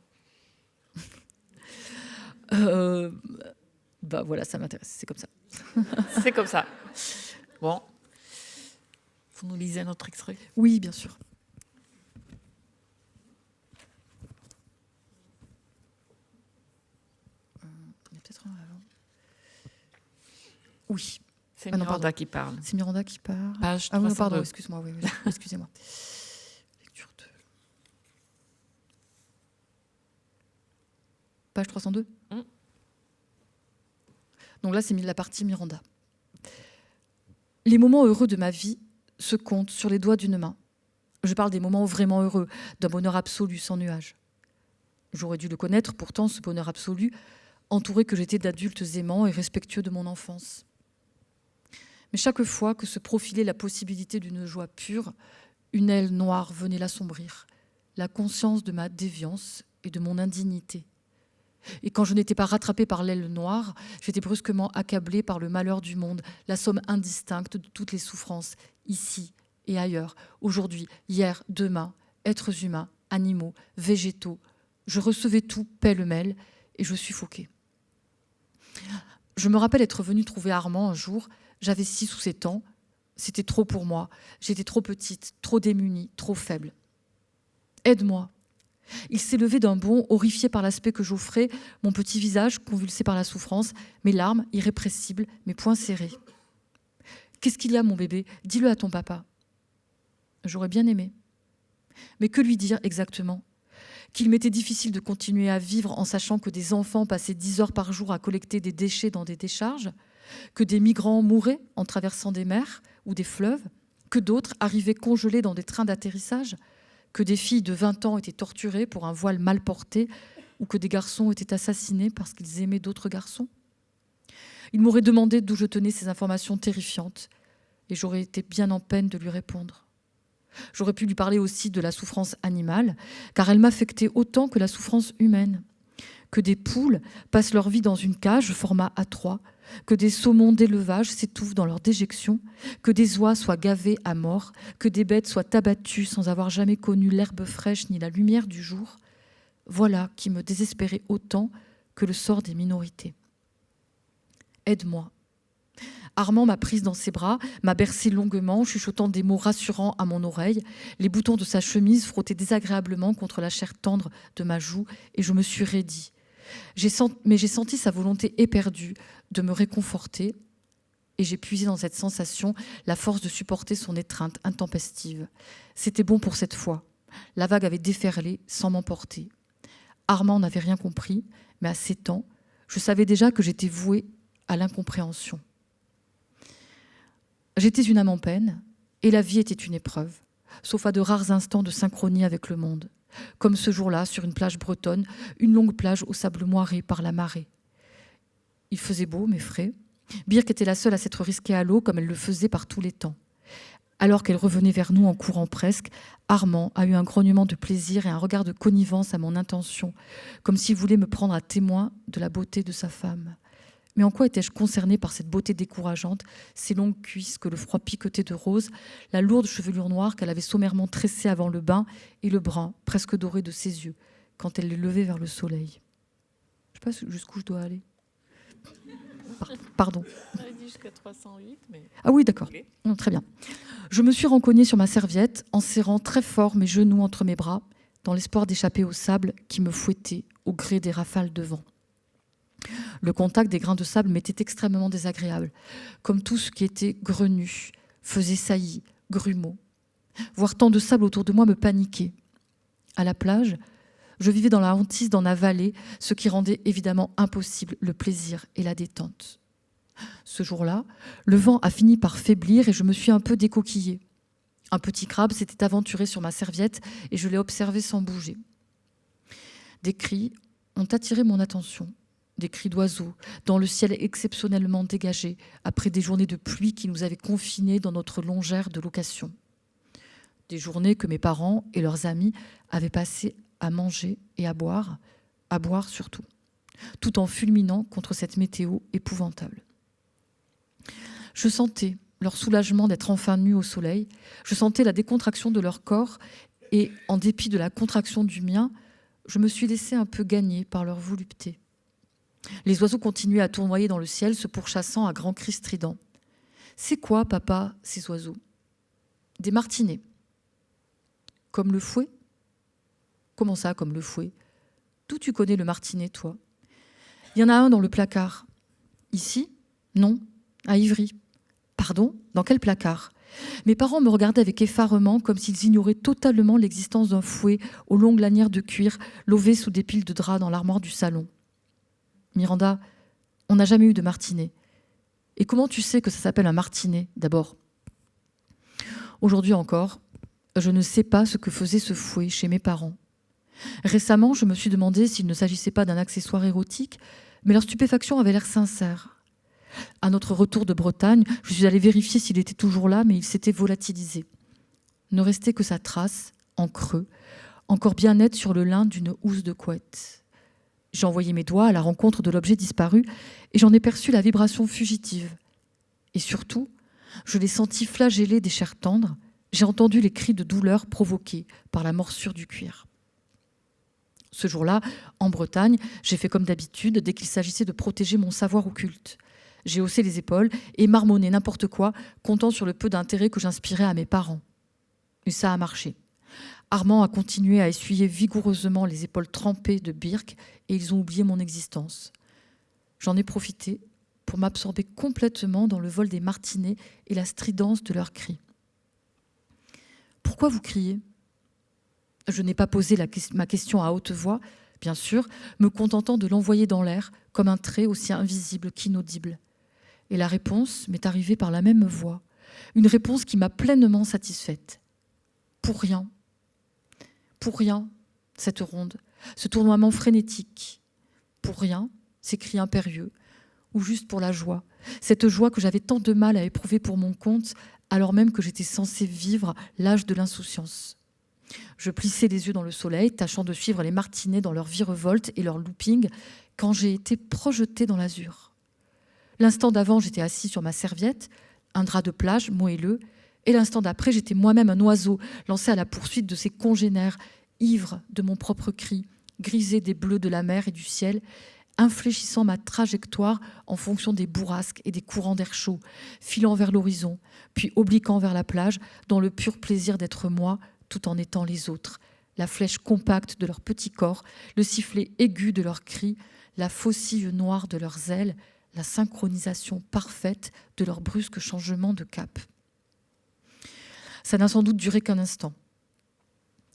Voilà, ça m'intéresse, c'est comme ça. C'est comme ça. Bon. Vous nous lisez un autre extrait ? Oui, bien sûr. Oui. C'est Miranda qui parle. C'est Miranda qui parle. Page 302. Oui, pardon, excuse-moi. Oui, excusez-moi. Lecture 2. Page 302. Donc là, c'est la partie Miranda. Les moments heureux de ma vie se comptent sur les doigts d'une main. Je parle des moments vraiment heureux, d'un bonheur absolu, sans nuage. J'aurais dû le connaître, pourtant, ce bonheur absolu, entouré que j'étais d'adultes aimants et respectueux de mon enfance. Mais chaque fois que se profilait la possibilité d'une joie pure, une aile noire venait l'assombrir, la conscience de ma déviance et de mon indignité. Et quand je n'étais pas rattrapée par l'aile noire, j'étais brusquement accablée par le malheur du monde, la somme indistincte de toutes les souffrances, ici et ailleurs, aujourd'hui, hier, demain, êtres humains, animaux, végétaux. Je recevais tout pêle-mêle et je suffoquais. Je me rappelle être venue trouver Armand un jour. J'avais 6 ou 7 ans. C'était trop pour moi. J'étais trop petite, trop démunie, trop faible. « Aide-moi !» Il s'est levé d'un bond, horrifié par l'aspect que j'offrais, mon petit visage convulsé par la souffrance, mes larmes irrépressibles, mes poings serrés. « Qu'est-ce qu'il y a, mon bébé ? Dis-le à ton papa. » J'aurais bien aimé. Mais que lui dire exactement ? Qu'il m'était difficile de continuer à vivre en sachant que des enfants passaient 10 heures par jour à collecter des déchets dans des décharges, que des migrants mouraient en traversant des mers ou des fleuves, que d'autres arrivaient congelés dans des trains d'atterrissage, que des filles de 20 ans étaient torturées pour un voile mal porté ou que des garçons étaient assassinés parce qu'ils aimaient d'autres garçons. Il m'aurait demandé d'où je tenais ces informations terrifiantes et j'aurais été bien en peine de lui répondre. J'aurais pu lui parler aussi de la souffrance animale, car elle m'affectait autant que la souffrance humaine. Que des poules passent leur vie dans une cage format A3, que des saumons d'élevage s'étouffent dans leur déjection, que des oies soient gavées à mort, que des bêtes soient abattues sans avoir jamais connu l'herbe fraîche ni la lumière du jour. voilà qui me désespérait autant que le sort des minorités. Aide-moi. Armand m'a prise dans ses bras, m'a bercée longuement, chuchotant des mots rassurants à mon oreille. Les boutons de sa chemise frottaient désagréablement contre la chair tendre de ma joue et je me suis raidie. Mais j'ai senti sa volonté éperdue de me réconforter et j'ai puisé dans cette sensation la force de supporter son étreinte intempestive. C'était bon pour cette fois. La vague avait déferlé sans m'emporter. Armand n'avait rien compris, mais à 7 ans, je savais déjà que j'étais vouée à l'incompréhension. J'étais une âme en peine et la vie était une épreuve, sauf à de rares instants de synchronie avec le monde. Comme ce jour-là, sur une plage bretonne, une longue plage au sable moiré par la marée. Il faisait beau, mais frais. Birk était la seule à s'être risquée à l'eau comme elle le faisait par tous les temps. Alors qu'elle revenait vers nous en courant presque, Armand a eu un grognement de plaisir et un regard de connivence à mon intention, comme s'il voulait me prendre à témoin de la beauté de sa femme. Mais en quoi étais-je concernée par cette beauté décourageante, ces longues cuisses que le froid piquetait de rose, la lourde chevelure noire qu'elle avait sommairement tressée avant le bain et le brun, presque doré de ses yeux, quand elle les levait vers le soleil. Je ne sais pas jusqu'où je dois aller. Pardon. On a dit jusqu'à 308, mais... Ah oui, d'accord. Okay. Non, très bien. Je me suis rencognée sur ma serviette, en serrant très fort mes genoux entre mes bras, dans l'espoir d'échapper au sable qui me fouettait au gré des rafales de vent. Le contact des grains de sable m'était extrêmement désagréable, comme tout ce qui était grenu, faisait saillie, grumeaux. Voir tant de sable autour de moi me paniquait. À la plage, je vivais dans la hantise d'en avaler, ce qui rendait évidemment impossible le plaisir et la détente. Ce jour-là, le vent a fini par faiblir et je me suis un peu décoquillée. Un petit crabe s'était aventuré sur ma serviette et je l'ai observé sans bouger. Des cris ont attiré mon attention. Des cris d'oiseaux, dans le ciel exceptionnellement dégagé, après des journées de pluie qui nous avaient confinés dans notre longère de location. Des journées que mes parents et leurs amis avaient passées à manger et à boire surtout, tout en fulminant contre cette météo épouvantable. Je sentais leur soulagement d'être enfin nus au soleil, je sentais la décontraction de leur corps et, en dépit de la contraction du mien, je me suis laissée un peu gagner par leur volupté. Les oiseaux continuaient à tournoyer dans le ciel, se pourchassant à grands cris stridents. « C'est quoi, papa, ces oiseaux ?»« Des martinets. »« Comme le fouet ?»« Comment ça, comme le fouet ? D'où tu connais le martinet, toi ? » ?»« Il y en a un dans le placard. »« Ici ? Non, à Ivry. »« Pardon, dans quel placard ?» Mes parents me regardaient avec effarement, comme s'ils ignoraient totalement l'existence d'un fouet aux longues lanières de cuir, lové sous des piles de draps dans l'armoire du salon. « Miranda, on n'a jamais eu de martinet. Et comment tu sais que ça s'appelle un martinet, d'abord ? » Aujourd'hui encore, je ne sais pas ce que faisait ce fouet chez mes parents. Récemment, je me suis demandé s'il ne s'agissait pas d'un accessoire érotique, mais leur stupéfaction avait l'air sincère. À notre retour de Bretagne, je suis allée vérifier s'il était toujours là, mais il s'était volatilisé. Ne restait que sa trace, en creux, encore bien nette sur le lin d'une housse de couette. J'ai envoyé mes doigts à la rencontre de l'objet disparu et j'en ai perçu la vibration fugitive. Et surtout, je l'ai senti flageller des chairs tendres. J'ai entendu les cris de douleur provoqués par la morsure du cuir. Ce jour-là, en Bretagne, j'ai fait comme d'habitude dès qu'il s'agissait de protéger mon savoir occulte. J'ai haussé les épaules et marmonné n'importe quoi, comptant sur le peu d'intérêt que j'inspirais à mes parents. Et ça a marché. Armand a continué à essuyer vigoureusement les épaules trempées de Birk et ils ont oublié mon existence. J'en ai profité pour m'absorber complètement dans le vol des martinets et la stridence de leurs cris. « Pourquoi vous criez ?» Je n'ai pas posé ma question à haute voix, bien sûr, me contentant de l'envoyer dans l'air comme un trait aussi invisible qu'inaudible. Et la réponse m'est arrivée par la même voix, une réponse qui m'a pleinement satisfaite. Pour rien, cette ronde, ce tournoiement frénétique. Pour rien, ces cris impérieux, ou juste pour la joie, cette joie que j'avais tant de mal à éprouver pour mon compte, alors même que j'étais censée vivre l'âge de l'insouciance. Je plissais les yeux dans le soleil, tâchant de suivre les martinets dans leur virevolte et leur looping, quand j'ai été projetée dans l'azur. L'instant d'avant, j'étais assis sur ma serviette, un drap de plage moelleux, et l'instant d'après, j'étais moi-même un oiseau lancé à la poursuite de ses congénères, ivre de mon propre cri, grisée des bleus de la mer et du ciel, infléchissant ma trajectoire en fonction des bourrasques et des courants d'air chaud, filant vers l'horizon, puis obliquant vers la plage, dans le pur plaisir d'être moi, tout en étant les autres. La flèche compacte de leurs petits corps, le sifflet aigu de leurs cris, la faucille noire de leurs ailes, la synchronisation parfaite de leurs brusques changements de cap. Ça n'a sans doute duré qu'un instant.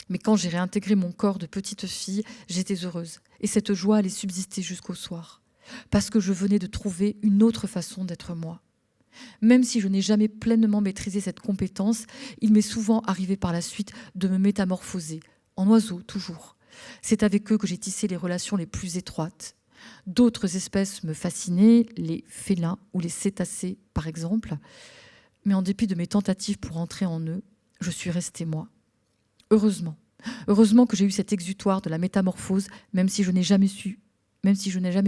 Mais quand j'ai réintégré mon corps de petite fille, j'étais heureuse. Et cette joie allait subsister jusqu'au soir. Parce que je venais de trouver une autre façon d'être moi. Même si je n'ai jamais pleinement maîtrisé cette compétence, il m'est souvent arrivé par la suite de me métamorphoser, en oiseau toujours. C'est avec eux que j'ai tissé les relations les plus étroites. D'autres espèces me fascinaient, les félins ou les cétacés par exemple. Mais en dépit de mes tentatives pour entrer en eux, je suis restée moi. Heureusement. Heureusement que j'ai eu cet exutoire de la métamorphose, même si je n'ai jamais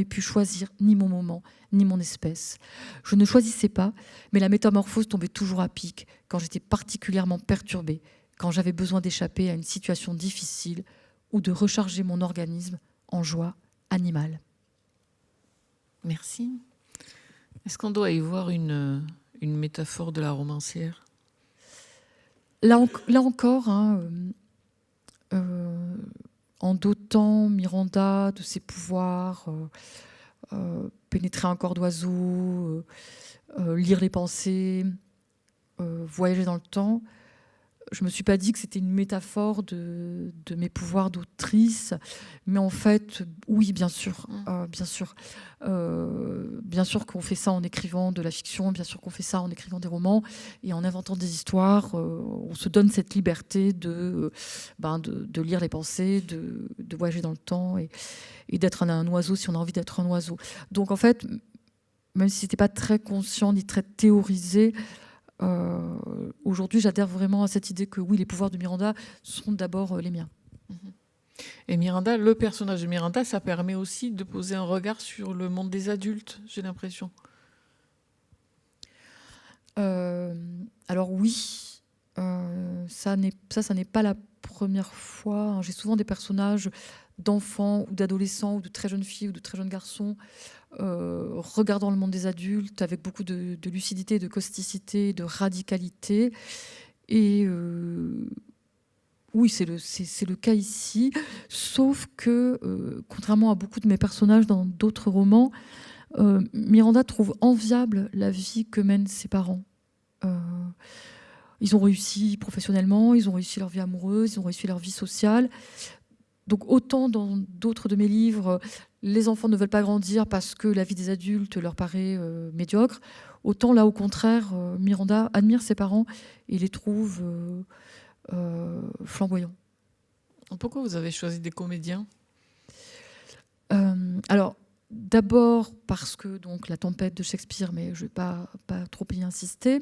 pu choisir ni mon moment, ni mon espèce. Je ne choisissais pas, mais la métamorphose tombait toujours à pic, quand j'étais particulièrement perturbée, quand j'avais besoin d'échapper à une situation difficile ou de recharger mon organisme en joie animale. Merci. Est-ce qu'on doit y voir une métaphore de la romancière ? Là encore, en dotant Miranda de ses pouvoirs, pénétrer un corps d'oiseau, lire les pensées, voyager dans le temps, je ne me suis pas dit que c'était une métaphore de mes pouvoirs d'autrice, mais en fait, oui, bien sûr. Bien sûr qu'on fait ça en écrivant de la fiction, bien sûr qu'on fait ça en écrivant des romans, et en inventant des histoires, on se donne cette liberté de lire les pensées, de voyager dans le temps, et d'être un oiseau si on a envie d'être un oiseau. Donc en fait, même si ce n'était pas très conscient ni très théorisé, aujourd'hui, j'adhère vraiment à cette idée que oui, les pouvoirs de Miranda sont d'abord les miens. Et Miranda, le personnage de Miranda, ça permet aussi de poser un regard sur le monde des adultes, j'ai l'impression. Alors oui, ça n'est pas la première fois. J'ai souvent des personnages d'enfants ou d'adolescents ou de très jeunes filles ou de très jeunes garçons regardant le monde des adultes avec beaucoup de lucidité, de causticité, de radicalité. Et oui, c'est le cas ici, sauf que, contrairement à beaucoup de mes personnages dans d'autres romans, Miranda trouve enviable la vie que mènent ses parents. Ils ont réussi professionnellement, ils ont réussi leur vie amoureuse, ils ont réussi leur vie sociale. Donc autant dans d'autres de mes livres, les enfants ne veulent pas grandir parce que la vie des adultes leur paraît médiocre, autant là au contraire, Miranda admire ses parents et les trouve flamboyants. Pourquoi vous avez choisi des comédiens ? Alors d'abord parce que donc La Tempête de Shakespeare, mais je ne vais pas trop y insister,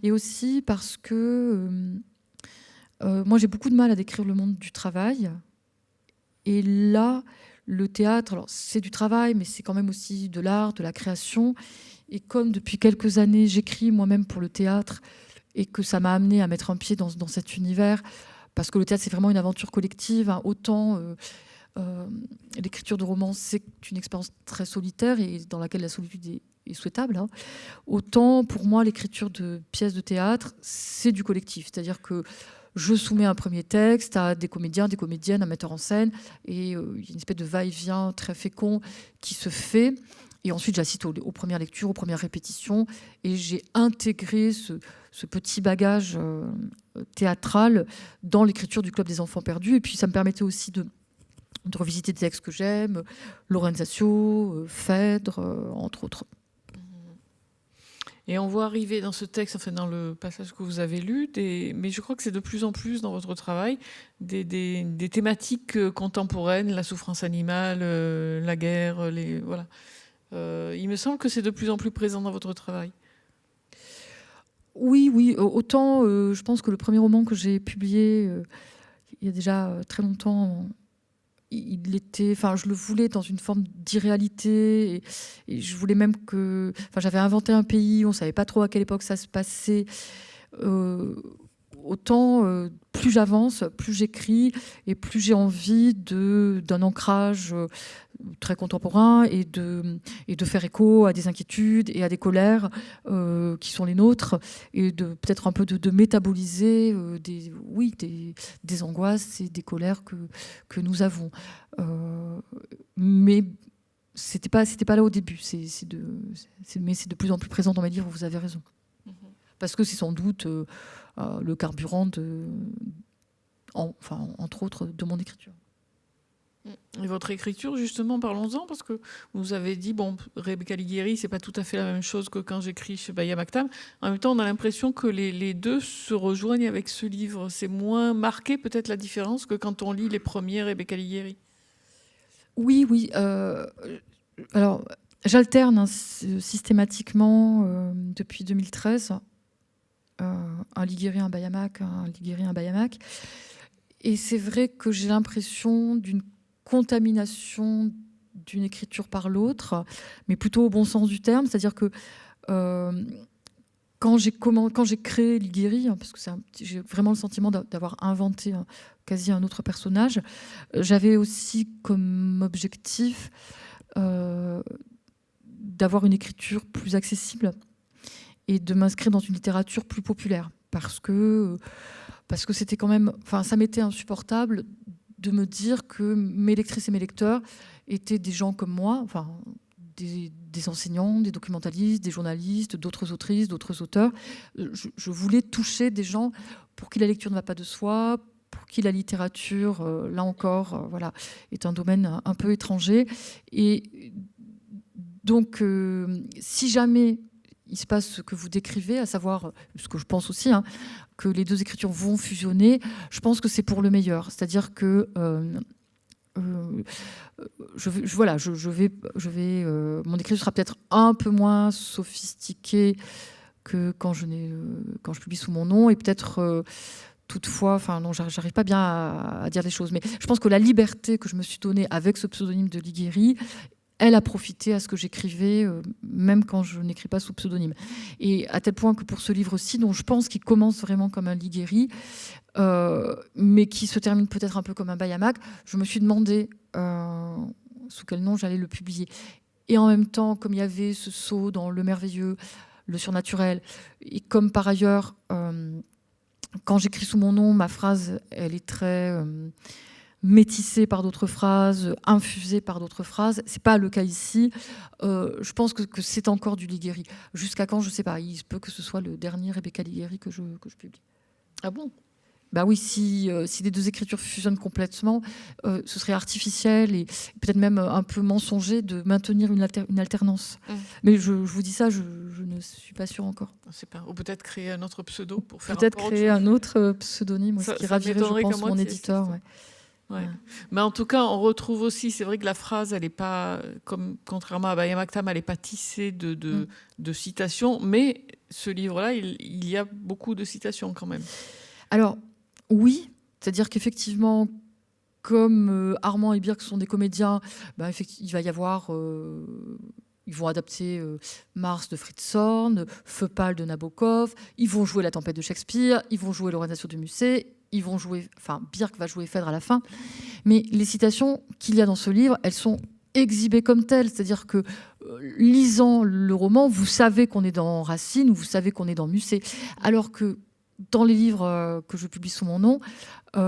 et aussi parce que moi j'ai beaucoup de mal à décrire le monde du travail. Et là, le théâtre, alors c'est du travail, mais c'est quand même aussi de l'art, de la création. Et comme depuis quelques années, j'écris moi-même pour le théâtre et que ça m'a amené à mettre un pied dans cet univers, parce que le théâtre, c'est vraiment une aventure collective. Autant l'écriture de romans, c'est une expérience très solitaire et dans laquelle la solitude est souhaitable. Autant, pour moi, l'écriture de pièces de théâtre, c'est du collectif. C'est-à-dire que je soumets un premier texte à des comédiens, des comédiennes, un metteur en scène, et il y a une espèce de va-et-vient très fécond qui se fait. Et ensuite, j'assiste aux premières lectures, aux premières répétitions, et j'ai intégré ce petit bagage théâtral dans l'écriture du Club des Enfants Perdus. Et puis, ça me permettait aussi de revisiter des textes que j'aime, Lorenzaccio, Phèdre, entre autres. Et on voit arriver dans ce texte, enfin dans le passage que vous avez lu, mais je crois que c'est de plus en plus dans votre travail, des thématiques contemporaines, la souffrance animale, la guerre, voilà. Il me semble que c'est de plus en plus présent dans votre travail. Oui. Autant, je pense que le premier roman que j'ai publié il y a déjà très longtemps, je le voulais dans une forme d'irréalité, et je voulais même j'avais inventé un pays, on savait pas trop à quelle époque ça se passait. autant plus j'avance, plus j'écris et plus j'ai envie d'un ancrage très contemporain et de faire écho à des inquiétudes et à des colères qui sont les nôtres et de peut-être un peu de métaboliser des angoisses et des colères que nous avons. Mais c'était pas là au début. Mais c'est de plus en plus présent dans mes livres. Vous avez raison. Parce que c'est sans doute le carburant entre autres, de mon écriture. Et votre écriture, justement, parlons-en, parce que vous avez dit, Rebecca Alighieri, c'est pas tout à fait la même chose que quand j'écris chez Baya Mactam. En même temps, on a l'impression que les deux se rejoignent avec ce livre. C'est moins marqué, peut-être, la différence que quand on lit les premiers Rebecca Alighieri. Oui. Alors, j'alterne systématiquement depuis 2013 un Alighieri, un Baya Mac, un Alighieri, un Baya Mac. Et c'est vrai que j'ai l'impression d'une contamination d'une écriture par l'autre, mais plutôt au bon sens du terme. C'est-à-dire que quand j'ai créé Alighieri, parce que j'ai vraiment le sentiment d'avoir inventé quasi un autre personnage, j'avais aussi comme objectif d'avoir une écriture plus accessible et de m'inscrire dans une littérature plus populaire. Parce que c'était quand même... ça m'était insupportable de me dire que mes lectrices et mes lecteurs étaient des gens comme moi, des enseignants, des documentalistes, des journalistes, d'autres autrices, d'autres auteurs. Je voulais toucher des gens pour qui la lecture ne va pas de soi, pour qui la littérature, là encore, est un domaine un peu étranger. Et donc, si jamais il se passe ce que vous décrivez, à savoir, ce que je pense aussi, que les deux écritures vont fusionner, je pense que c'est pour le meilleur. C'est-à-dire que mon écriture sera peut-être un peu moins sophistiquée que quand je publie sous mon nom, et peut-être toutefois, j'arrive pas bien à dire les choses, mais je pense que la liberté que je me suis donnée avec ce pseudonyme de Alighieri, elle a profité à ce que j'écrivais, même quand je n'écris pas sous pseudonyme. Et à tel point que pour ce livre-ci, dont je pense qu'il commence vraiment comme un Alighieri, mais qui se termine peut-être un peu comme un Baya Mac, je me suis demandé sous quel nom j'allais le publier. Et en même temps, comme il y avait ce saut dans le merveilleux, le surnaturel, et comme par ailleurs, quand j'écris sous mon nom, ma phrase, elle est très... métissée par d'autres phrases, infusée par d'autres phrases. C'est pas le cas ici. Je pense que c'est encore du Alighieri. Jusqu'à quand, je sais pas. Il se peut que ce soit le dernier Rebecca Alighieri que je publie. Ah bon ? Bah oui, si les deux écritures fusionnent complètement, ce serait artificiel et peut-être même un peu mensonger de maintenir une alternance. Mais je vous dis ça, je ne suis pas sûre encore. Ou peut-être créer un autre pseudo pour faire peut-être créer un autre pseudonyme, ce qui ravirait, je pense, mon éditeur. Ouais. Mais en tout cas, on retrouve aussi, c'est vrai que la phrase, elle n'est pas, contrairement à Baya Mactam, elle n'est pas tissée de citations, mais ce livre-là, il y a beaucoup de citations quand même. Alors, oui, c'est-à-dire qu'effectivement, comme Armand et Birk sont des comédiens, il va y avoir... ils vont adapter Mars de Fritz Horn, Feu pâle de Nabokov, ils vont jouer La tempête de Shakespeare, ils vont jouer Laurenatio de Musset, ils vont jouer, Birk va jouer Phèdre à la fin. Mais les citations qu'il y a dans ce livre, elles sont exhibées comme telles. C'est-à-dire que, lisant le roman, vous savez qu'on est dans Racine ou vous savez qu'on est dans Musset. Alors que dans les livres que je publie sous mon nom, il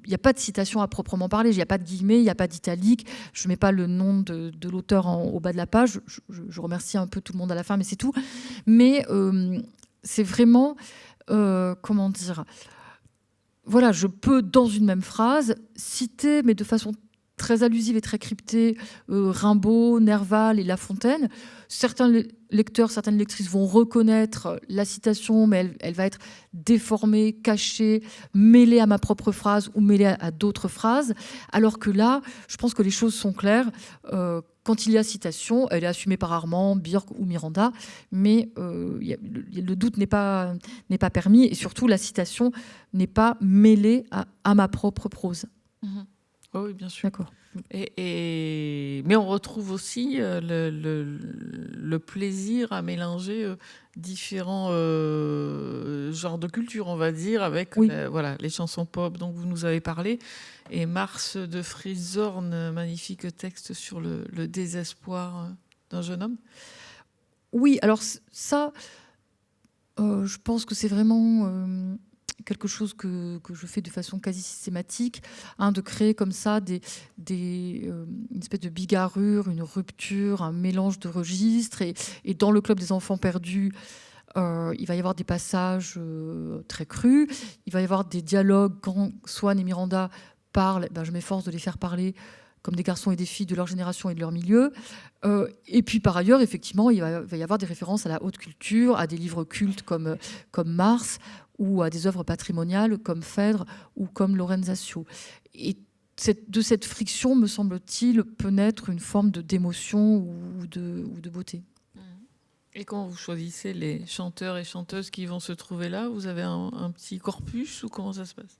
n'y a pas de citation à proprement parler. Il n'y a pas de guillemets, il n'y a pas d'italique. Je ne mets pas le nom de l'auteur au bas de la page. Je remercie un peu tout le monde à la fin, mais c'est tout. Mais c'est vraiment... comment dire... Voilà, je peux, dans une même phrase, citer, mais de façon très allusive et très cryptée, Rimbaud, Nerval et La Fontaine. Certains lecteurs, certaines lectrices vont reconnaître la citation, mais elle va être déformée, cachée, mêlée à ma propre phrase ou mêlée à d'autres phrases. Alors que là, je pense que les choses sont claires. Quand il y a citation, elle est assumée par Armand, Birk ou Miranda, mais le doute n'est pas permis, et surtout la citation n'est pas mêlée à ma propre prose. Oh oui, bien sûr. D'accord. Mais on retrouve aussi le plaisir à mélanger différents genres de culture, on va dire, avec Oui. voilà, les chansons pop dont vous nous avez parlé. Et Mars de Frizorn, magnifique texte sur le désespoir d'un jeune homme. Oui, alors ça, je pense que c'est vraiment quelque chose que je fais de façon quasi systématique, de créer comme ça une espèce de bigarrure, une rupture, un mélange de registres. Et dans le Club des enfants perdus, il va y avoir des passages très crus, il va y avoir des dialogues quand Swan et Miranda parlent, je m'efforce de les faire parler comme des garçons et des filles de leur génération et de leur milieu. Et puis par ailleurs, effectivement, il va y avoir des références à la haute culture, à des livres cultes comme Mars, ou à des œuvres patrimoniales comme Phèdre ou comme Lorenzaccio. Et de cette friction, me semble-t-il, peut naître une forme d'émotion ou de beauté. Et quand vous choisissez les chanteurs et chanteuses qui vont se trouver là, vous avez un petit corpus ou comment ça se passe ?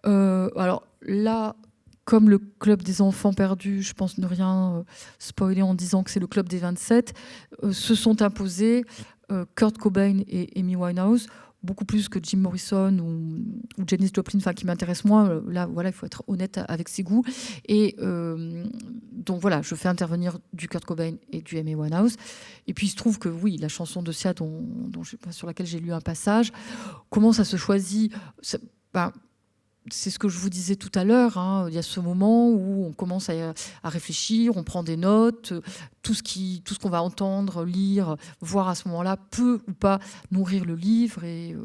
Alors là, comme le Club des enfants perdus, je pense ne rien spoiler en disant que c'est le Club des 27, se sont imposés Kurt Cobain et Amy Winehouse, beaucoup plus que Jim Morrison ou Janis Joplin, qui m'intéresse moins. Là, voilà, il faut être honnête avec ses goûts. Et donc voilà, je fais intervenir du Kurt Cobain et du Amy Winehouse. Et puis il se trouve que oui, la chanson de Sia, sur laquelle j'ai lu un passage, comment ça se choisit ? C'est ce que je vous disais tout à l'heure. Il y a ce moment où on commence à réfléchir, on prend des notes. Tout ce qu'on va entendre, lire, voir à ce moment-là peut ou pas nourrir le livre. Et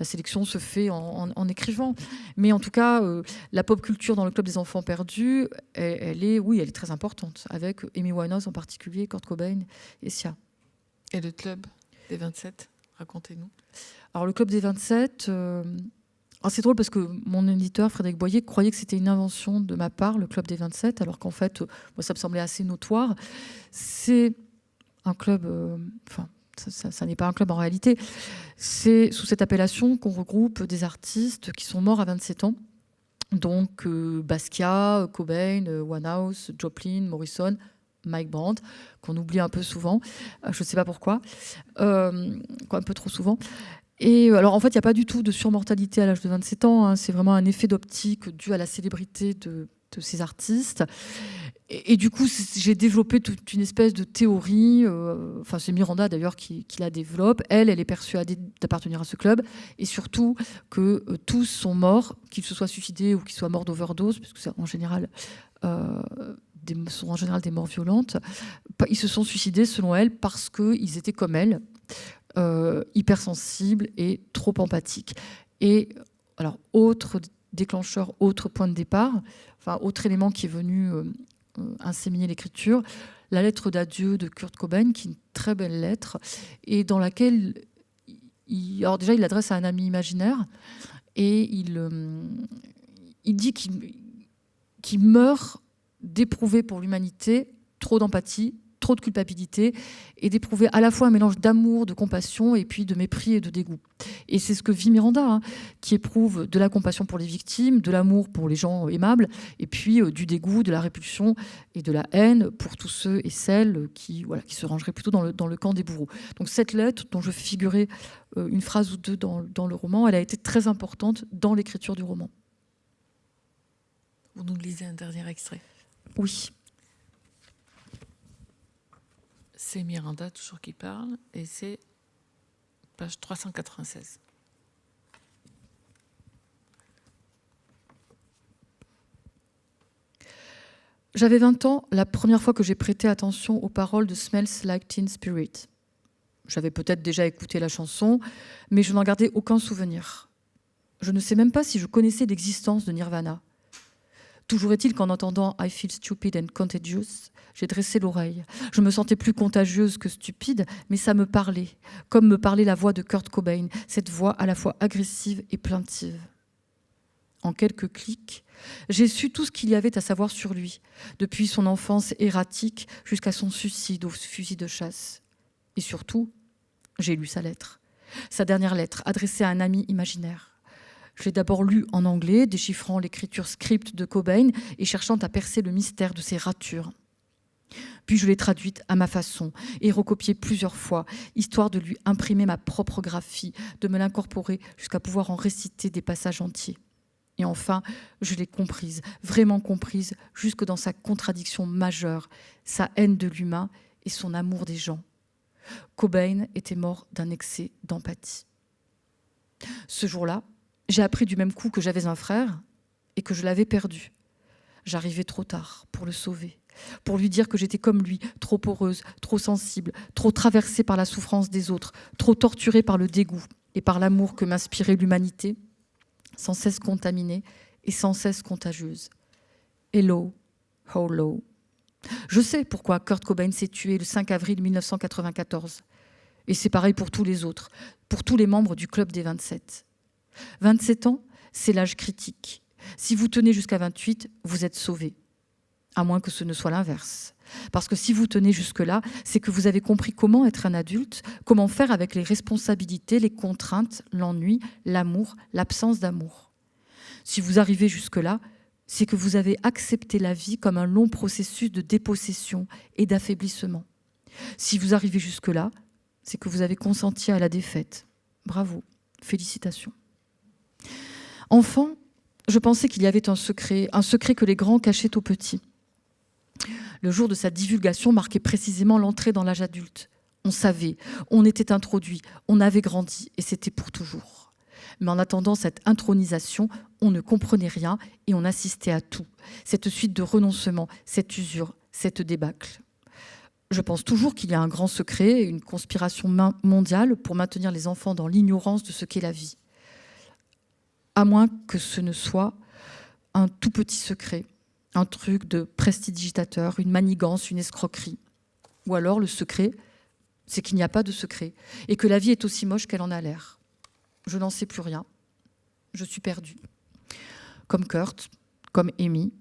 la sélection se fait en écrivant. Mais en tout cas, la pop culture dans le Club des enfants perdus, elle est très importante. Avec Amy Winehouse en particulier, Kurt Cobain et Sia. Et le Club des 27, racontez-nous. Alors le Club des 27... c'est drôle parce que mon éditeur, Frédéric Boyer, croyait que c'était une invention de ma part, le Club des 27, alors qu'en fait, moi, ça me semblait assez notoire. C'est un club... ça n'est pas un club en réalité. C'est sous cette appellation qu'on regroupe des artistes qui sont morts à 27 ans. Donc Basquiat, Cobain, Winehouse, Joplin, Morrison, Mike Brandt, qu'on oublie un peu souvent. Je ne sais pas pourquoi. Un peu trop souvent. Et alors, en fait, il n'y a pas du tout de surmortalité à l'âge de 27 ans. C'est vraiment un effet d'optique dû à la célébrité de ces artistes. Et du coup, j'ai développé toute une espèce de théorie. C'est Miranda, d'ailleurs, qui la développe. Elle est persuadée d'appartenir à ce club. Et surtout que tous sont morts, qu'ils se soient suicidés ou qu'ils soient morts d'overdose, puisque c'est en général... sont en général des morts violentes. Ils se sont suicidés, selon elle, parce qu'ils étaient comme elle. Hypersensible et trop empathique. Et alors, autre déclencheur, autre point de départ, autre élément qui est venu inséminer l'écriture, la lettre d'adieu de Kurt Cobain, qui est une très belle lettre, et dans laquelle il l'adresse à un ami imaginaire, et il dit qu'il meurt d'éprouver pour l'humanité trop d'empathie, trop de culpabilité, et d'éprouver à la fois un mélange d'amour, de compassion, et puis de mépris et de dégoût. Et c'est ce que vit Miranda, qui éprouve de la compassion pour les victimes, de l'amour pour les gens aimables, et puis du dégoût, de la répulsion et de la haine pour tous ceux et celles qui se rangeraient plutôt dans le camp des bourreaux. Donc cette lettre, dont je fais figurer une phrase ou deux dans le roman, elle a été très importante dans l'écriture du roman. Vous nous lisez un dernier extrait ? Oui. C'est Miranda, toujours qui parle, et c'est page 396. J'avais 20 ans la première fois que j'ai prêté attention aux paroles de Smells Like Teen Spirit. J'avais peut-être déjà écouté la chanson, mais je n'en gardais aucun souvenir. Je ne sais même pas si je connaissais l'existence de Nirvana. Toujours est-il qu'en entendant I Feel Stupid and Contagious, j'ai dressé l'oreille. Je me sentais plus contagieuse que stupide, mais ça me parlait, comme me parlait la voix de Kurt Cobain, cette voix à la fois agressive et plaintive. En quelques clics, j'ai su tout ce qu'il y avait à savoir sur lui, depuis son enfance erratique jusqu'à son suicide au fusil de chasse. Et surtout, j'ai lu sa lettre, sa dernière lettre adressée à un ami imaginaire. Je l'ai d'abord lu en anglais, déchiffrant l'écriture script de Cobain et cherchant à percer le mystère de ses ratures. Puis je l'ai traduite à ma façon et recopiée plusieurs fois, histoire de lui imprimer ma propre graphie, de me l'incorporer jusqu'à pouvoir en réciter des passages entiers. Et enfin, je l'ai comprise, vraiment comprise, jusque dans sa contradiction majeure, sa haine de l'humain et son amour des gens. Cobain était mort d'un excès d'empathie. Ce jour-là, j'ai appris du même coup que j'avais un frère et que je l'avais perdu. J'arrivais trop tard pour le sauver, pour lui dire que j'étais comme lui, trop heureuse, trop sensible, trop traversée par la souffrance des autres, trop torturée par le dégoût et par l'amour que m'inspirait l'humanité, sans cesse contaminée et sans cesse contagieuse. Hello, hello. Je sais pourquoi Kurt Cobain s'est tué le 5 avril 1994. Et c'est pareil pour tous les autres, pour tous les membres du Club des 27. 27 ans, c'est l'âge critique. Si vous tenez jusqu'à 28, vous êtes sauvés. À moins que ce ne soit l'inverse. Parce que si vous tenez jusque-là, c'est que vous avez compris comment être un adulte, comment faire avec les responsabilités, les contraintes, l'ennui, l'amour, l'absence d'amour. Si vous arrivez jusque-là, c'est que vous avez accepté la vie comme un long processus de dépossession et d'affaiblissement. Si vous arrivez jusque-là, c'est que vous avez consenti à la défaite. Bravo, félicitations. Enfant, je pensais qu'il y avait un secret que les grands cachaient aux petits. Le jour de sa divulgation marquait précisément l'entrée dans l'âge adulte. On savait, on était introduit, on avait grandi, et c'était pour toujours. Mais en attendant cette intronisation, on ne comprenait rien et on assistait à tout. Cette suite de renoncements, cette usure, cette débâcle. Je pense toujours qu'il y a un grand secret, une conspiration mondiale pour maintenir les enfants dans l'ignorance de ce qu'est la vie. À moins que ce ne soit un tout petit secret, un truc de prestidigitateur, une manigance, une escroquerie. Ou alors le secret, c'est qu'il n'y a pas de secret et que la vie est aussi moche qu'elle en a l'air. Je n'en sais plus rien. Je suis perdue. Comme Kurt, comme Amy,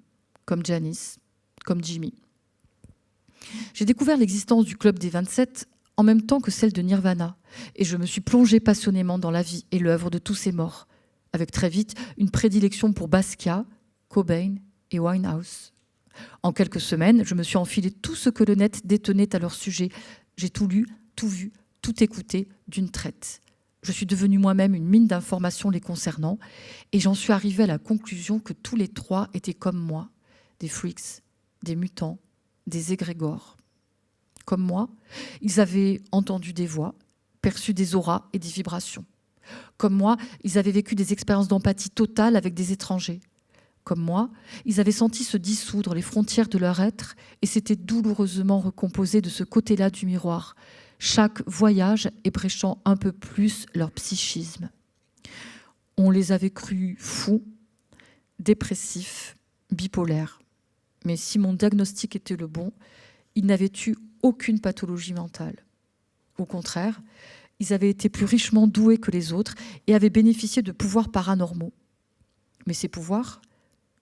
comme Janice, comme Jimmy. J'ai découvert l'existence du Club des 27 en même temps que celle de Nirvana et je me suis plongée passionnément dans la vie et l'œuvre de tous ces morts, avec très vite une prédilection pour Basquiat, Cobain et Winehouse. En quelques semaines, je me suis enfilé tout ce que le net détenait à leur sujet. J'ai tout lu, tout vu, tout écouté d'une traite. Je suis devenue moi-même une mine d'informations les concernant et j'en suis arrivée à la conclusion que tous les trois étaient comme moi, des freaks, des mutants, des égrégores. Comme moi, ils avaient entendu des voix, perçu des auras et des vibrations. Comme moi, ils avaient vécu des expériences d'empathie totale avec des étrangers. Comme moi, ils avaient senti se dissoudre les frontières de leur être et s'étaient douloureusement recomposés de ce côté-là du miroir, chaque voyage ébréchant un peu plus leur psychisme. On les avait crus fous, dépressifs, bipolaires. Mais si mon diagnostic était le bon, ils n'avaient eu aucune pathologie mentale. Au contraire, ils avaient été plus richement doués que les autres et avaient bénéficié de pouvoirs paranormaux. Mais ces pouvoirs,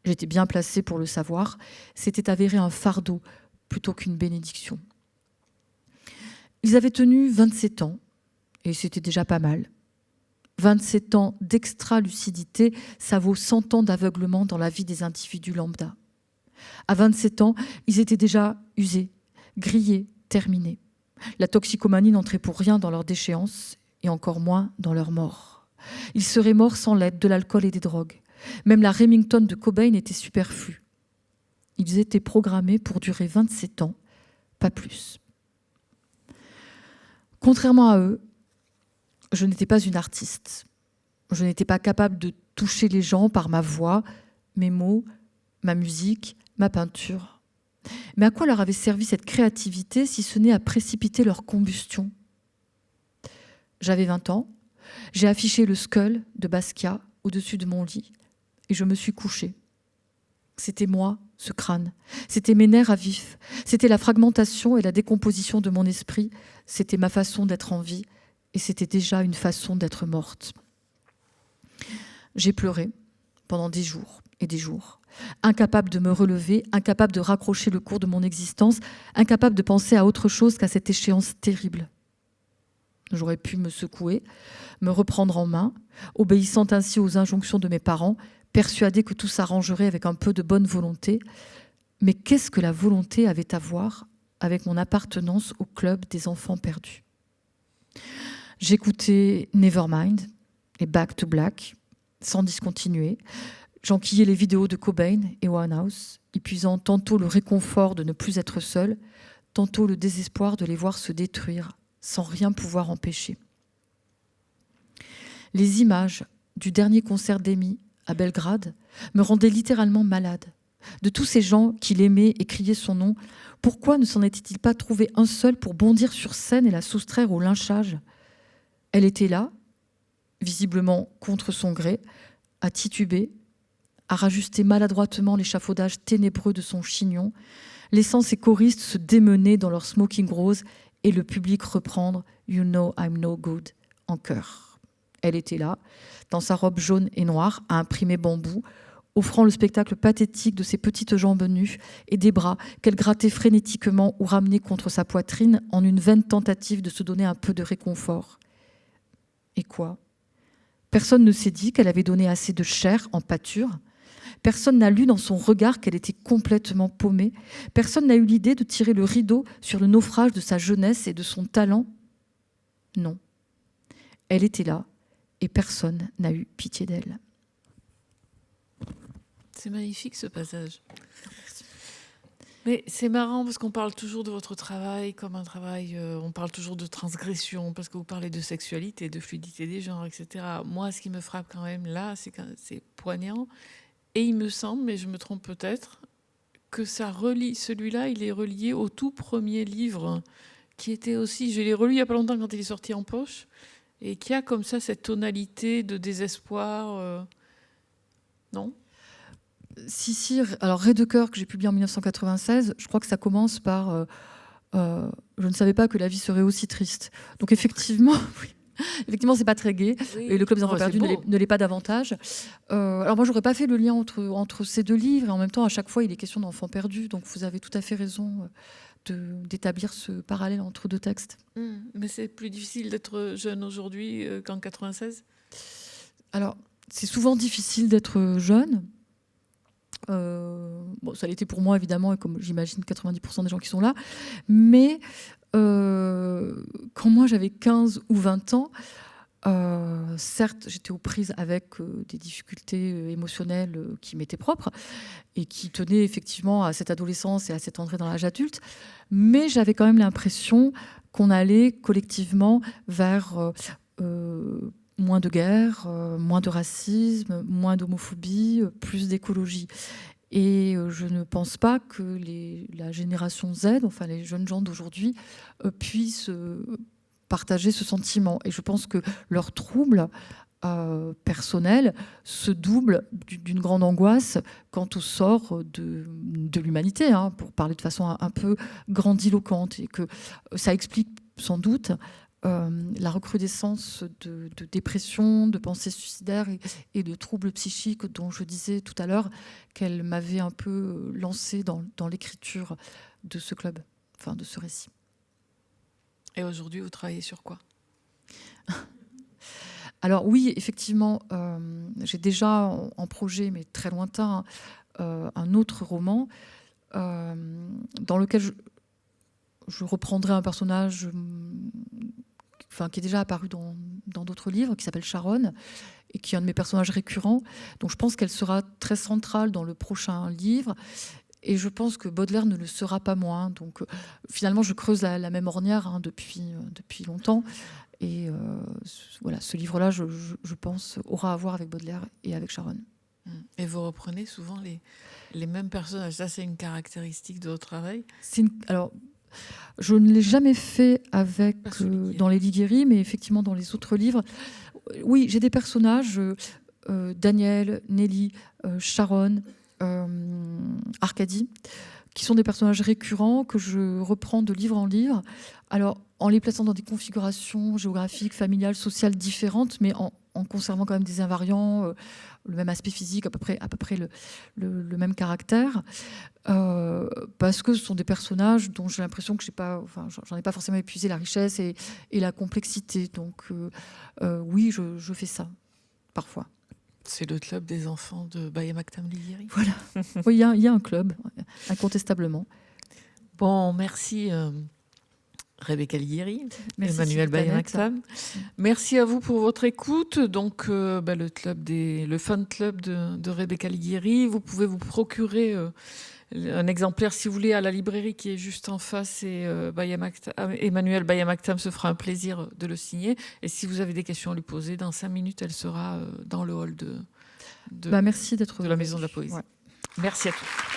j'étais bien placée pour le savoir, s'étaient avérés un fardeau plutôt qu'une bénédiction. Ils avaient tenu 27 ans, et c'était déjà pas mal. 27 ans d'extra-lucidité, ça vaut 100 ans d'aveuglement dans la vie des individus lambda. À 27 ans, ils étaient déjà usés, grillés, terminés. La toxicomanie n'entrait pour rien dans leur déchéance, et encore moins dans leur mort. Ils seraient morts sans l'aide de l'alcool et des drogues. Même la Remington de Cobain était superflue. Ils étaient programmés pour durer 27 ans, pas plus. Contrairement à eux, je n'étais pas une artiste. Je n'étais pas capable de toucher les gens par ma voix, mes mots, ma musique, ma peinture. Mais à quoi leur avait servi cette créativité si ce n'est à précipiter leur combustion ? J'avais 20 ans, j'ai affiché le skull de Basquiat au-dessus de mon lit et je me suis couchée. C'était moi, ce crâne. C'était mes nerfs à vif. C'était la fragmentation et la décomposition de mon esprit. C'était ma façon d'être en vie et c'était déjà une façon d'être morte. J'ai pleuré pendant des jours et des jours, incapable de me relever, incapable de raccrocher le cours de mon existence, incapable de penser à autre chose qu'à cette échéance terrible. J'aurais pu me secouer, me reprendre en main, obéissant ainsi aux injonctions de mes parents, persuadée que tout s'arrangerait avec un peu de bonne volonté. Mais qu'est-ce que la volonté avait à voir avec mon appartenance au club des enfants perdus? J'écoutais Nevermind et Back to Black sans discontinuer. J'enquillais les vidéos de Cobain et Winehouse, épuisant tantôt le réconfort de ne plus être seul, tantôt le désespoir de les voir se détruire sans rien pouvoir empêcher. Les images du dernier concert d'Amy à Belgrade me rendaient littéralement malade. De tous ces gens qui l'aimaient et criaient son nom, pourquoi ne s'en était-il pas trouvé un seul pour bondir sur scène et la soustraire au lynchage? Elle était là, visiblement contre son gré, à tituber, à rajuster maladroitement l'échafaudage ténébreux de son chignon, laissant ses choristes se démener dans leur smoking rose et le public reprendre « You know I'm no good » en chœur. Elle était là, dans sa robe jaune et noire, à imprimer bambou, offrant le spectacle pathétique de ses petites jambes nues et des bras qu'elle grattait frénétiquement ou ramenait contre sa poitrine en une vaine tentative de se donner un peu de réconfort. Et quoi? Personne ne s'est dit qu'elle avait donné assez de chair en pâture. Personne n'a lu dans son regard qu'elle était complètement paumée. Personne n'a eu l'idée de tirer le rideau sur le naufrage de sa jeunesse et de son talent. Non. Elle était là et personne n'a eu pitié d'elle. C'est magnifique ce passage. Mais c'est marrant parce qu'on parle toujours de votre travail comme un travail, on parle toujours de transgression parce que vous parlez de sexualité, de fluidité des genres, etc. Moi, ce qui me frappe quand même là, c'est poignant. Et il me semble, mais je me trompe peut-être, que ça relie, celui-là, il est relié au tout premier livre qui était aussi, je l'ai relu il n'y a pas longtemps quand il est sorti en poche, et qui a comme ça cette tonalité de désespoir. Non ? Si. Alors, Ray de cœur, que j'ai publié en 1996, je crois que ça commence par je ne savais pas que la vie serait aussi triste. Donc, effectivement, oui. Effectivement, c'est pas très gai. Oui. Et le Club des enfants perdus ne l'est pas davantage. Alors, moi, j'aurais pas fait le lien entre ces deux livres. Et en même temps, à chaque fois, il est question d'enfants perdus. Donc, vous avez tout à fait raison d'établir ce parallèle entre deux textes. Mais c'est plus difficile d'être jeune aujourd'hui qu'en 96 ? Alors, c'est souvent difficile d'être jeune. Bon, ça l'était pour moi, évidemment, et comme j'imagine 90% des gens qui sont là. Mais quand moi, j'avais 15 ou 20 ans, certes, j'étais aux prises avec des difficultés émotionnelles qui m'étaient propres et qui tenaient effectivement à cette adolescence et à cette entrée dans l'âge adulte. Mais j'avais quand même l'impression qu'on allait collectivement vers moins de guerre, moins de racisme, moins d'homophobie, plus d'écologie. Et je ne pense pas que la génération Z, enfin les jeunes gens d'aujourd'hui, puissent partager ce sentiment. Et je pense que leur trouble personnel se double d'une grande angoisse quant au sort de l'humanité, hein, pour parler de façon un peu grandiloquente. Et que ça explique sans doute la recrudescence de dépression, de pensées suicidaires et de troubles psychiques dont je disais tout à l'heure qu'elle m'avait un peu lancé dans l'écriture de ce club, enfin de ce récit. Et aujourd'hui, vous travaillez sur quoi ? Alors oui, effectivement, j'ai déjà en projet, mais très lointain, un autre roman dans lequel je reprendrai un personnage qui est déjà apparu dans d'autres livres, qui s'appelle Sharon, et qui est un de mes personnages récurrents. Donc je pense qu'elle sera très centrale dans le prochain livre. Et je pense que Baudelaire ne le sera pas moins. Donc finalement, je creuse la même ornière depuis longtemps. Et voilà, ce livre-là, je pense, aura à voir avec Baudelaire et avec Sharon. Et vous reprenez souvent les mêmes personnages. Ça, c'est une caractéristique de votre travail ? Alors, je ne l'ai jamais fait dans les Liguieri, mais effectivement dans les autres livres. Oui, j'ai des personnages, Daniel, Nelly, Sharon, Arcadie, qui sont des personnages récurrents que je reprends de livre en livre. Alors, en les plaçant dans des configurations géographiques, familiales, sociales différentes, mais en en conservant quand même des invariants, le même aspect physique, à peu près le même caractère, parce que ce sont des personnages dont j'ai l'impression que j'en ai pas forcément épuisé la richesse et la complexité. Donc oui, je fais ça, parfois. C'est le club des enfants de Bayamaktam Liguiri. Voilà. Oui, il y a un club, incontestablement. Bon, merci Rebecca Liguiri, Merci Emmanuel Bayamaktam. Merci à vous pour votre écoute. Donc, le fan club de Rebecca Liguiri. Vous pouvez vous procurer un exemplaire, si vous voulez, à la librairie qui est juste en face. Et Emmanuel Bayamaktam se fera un plaisir de le signer. Et si vous avez des questions à lui poser, dans 5 minutes, elle sera dans le hall de merci d'être la Maison de la Poésie. Ouais. Merci à tous.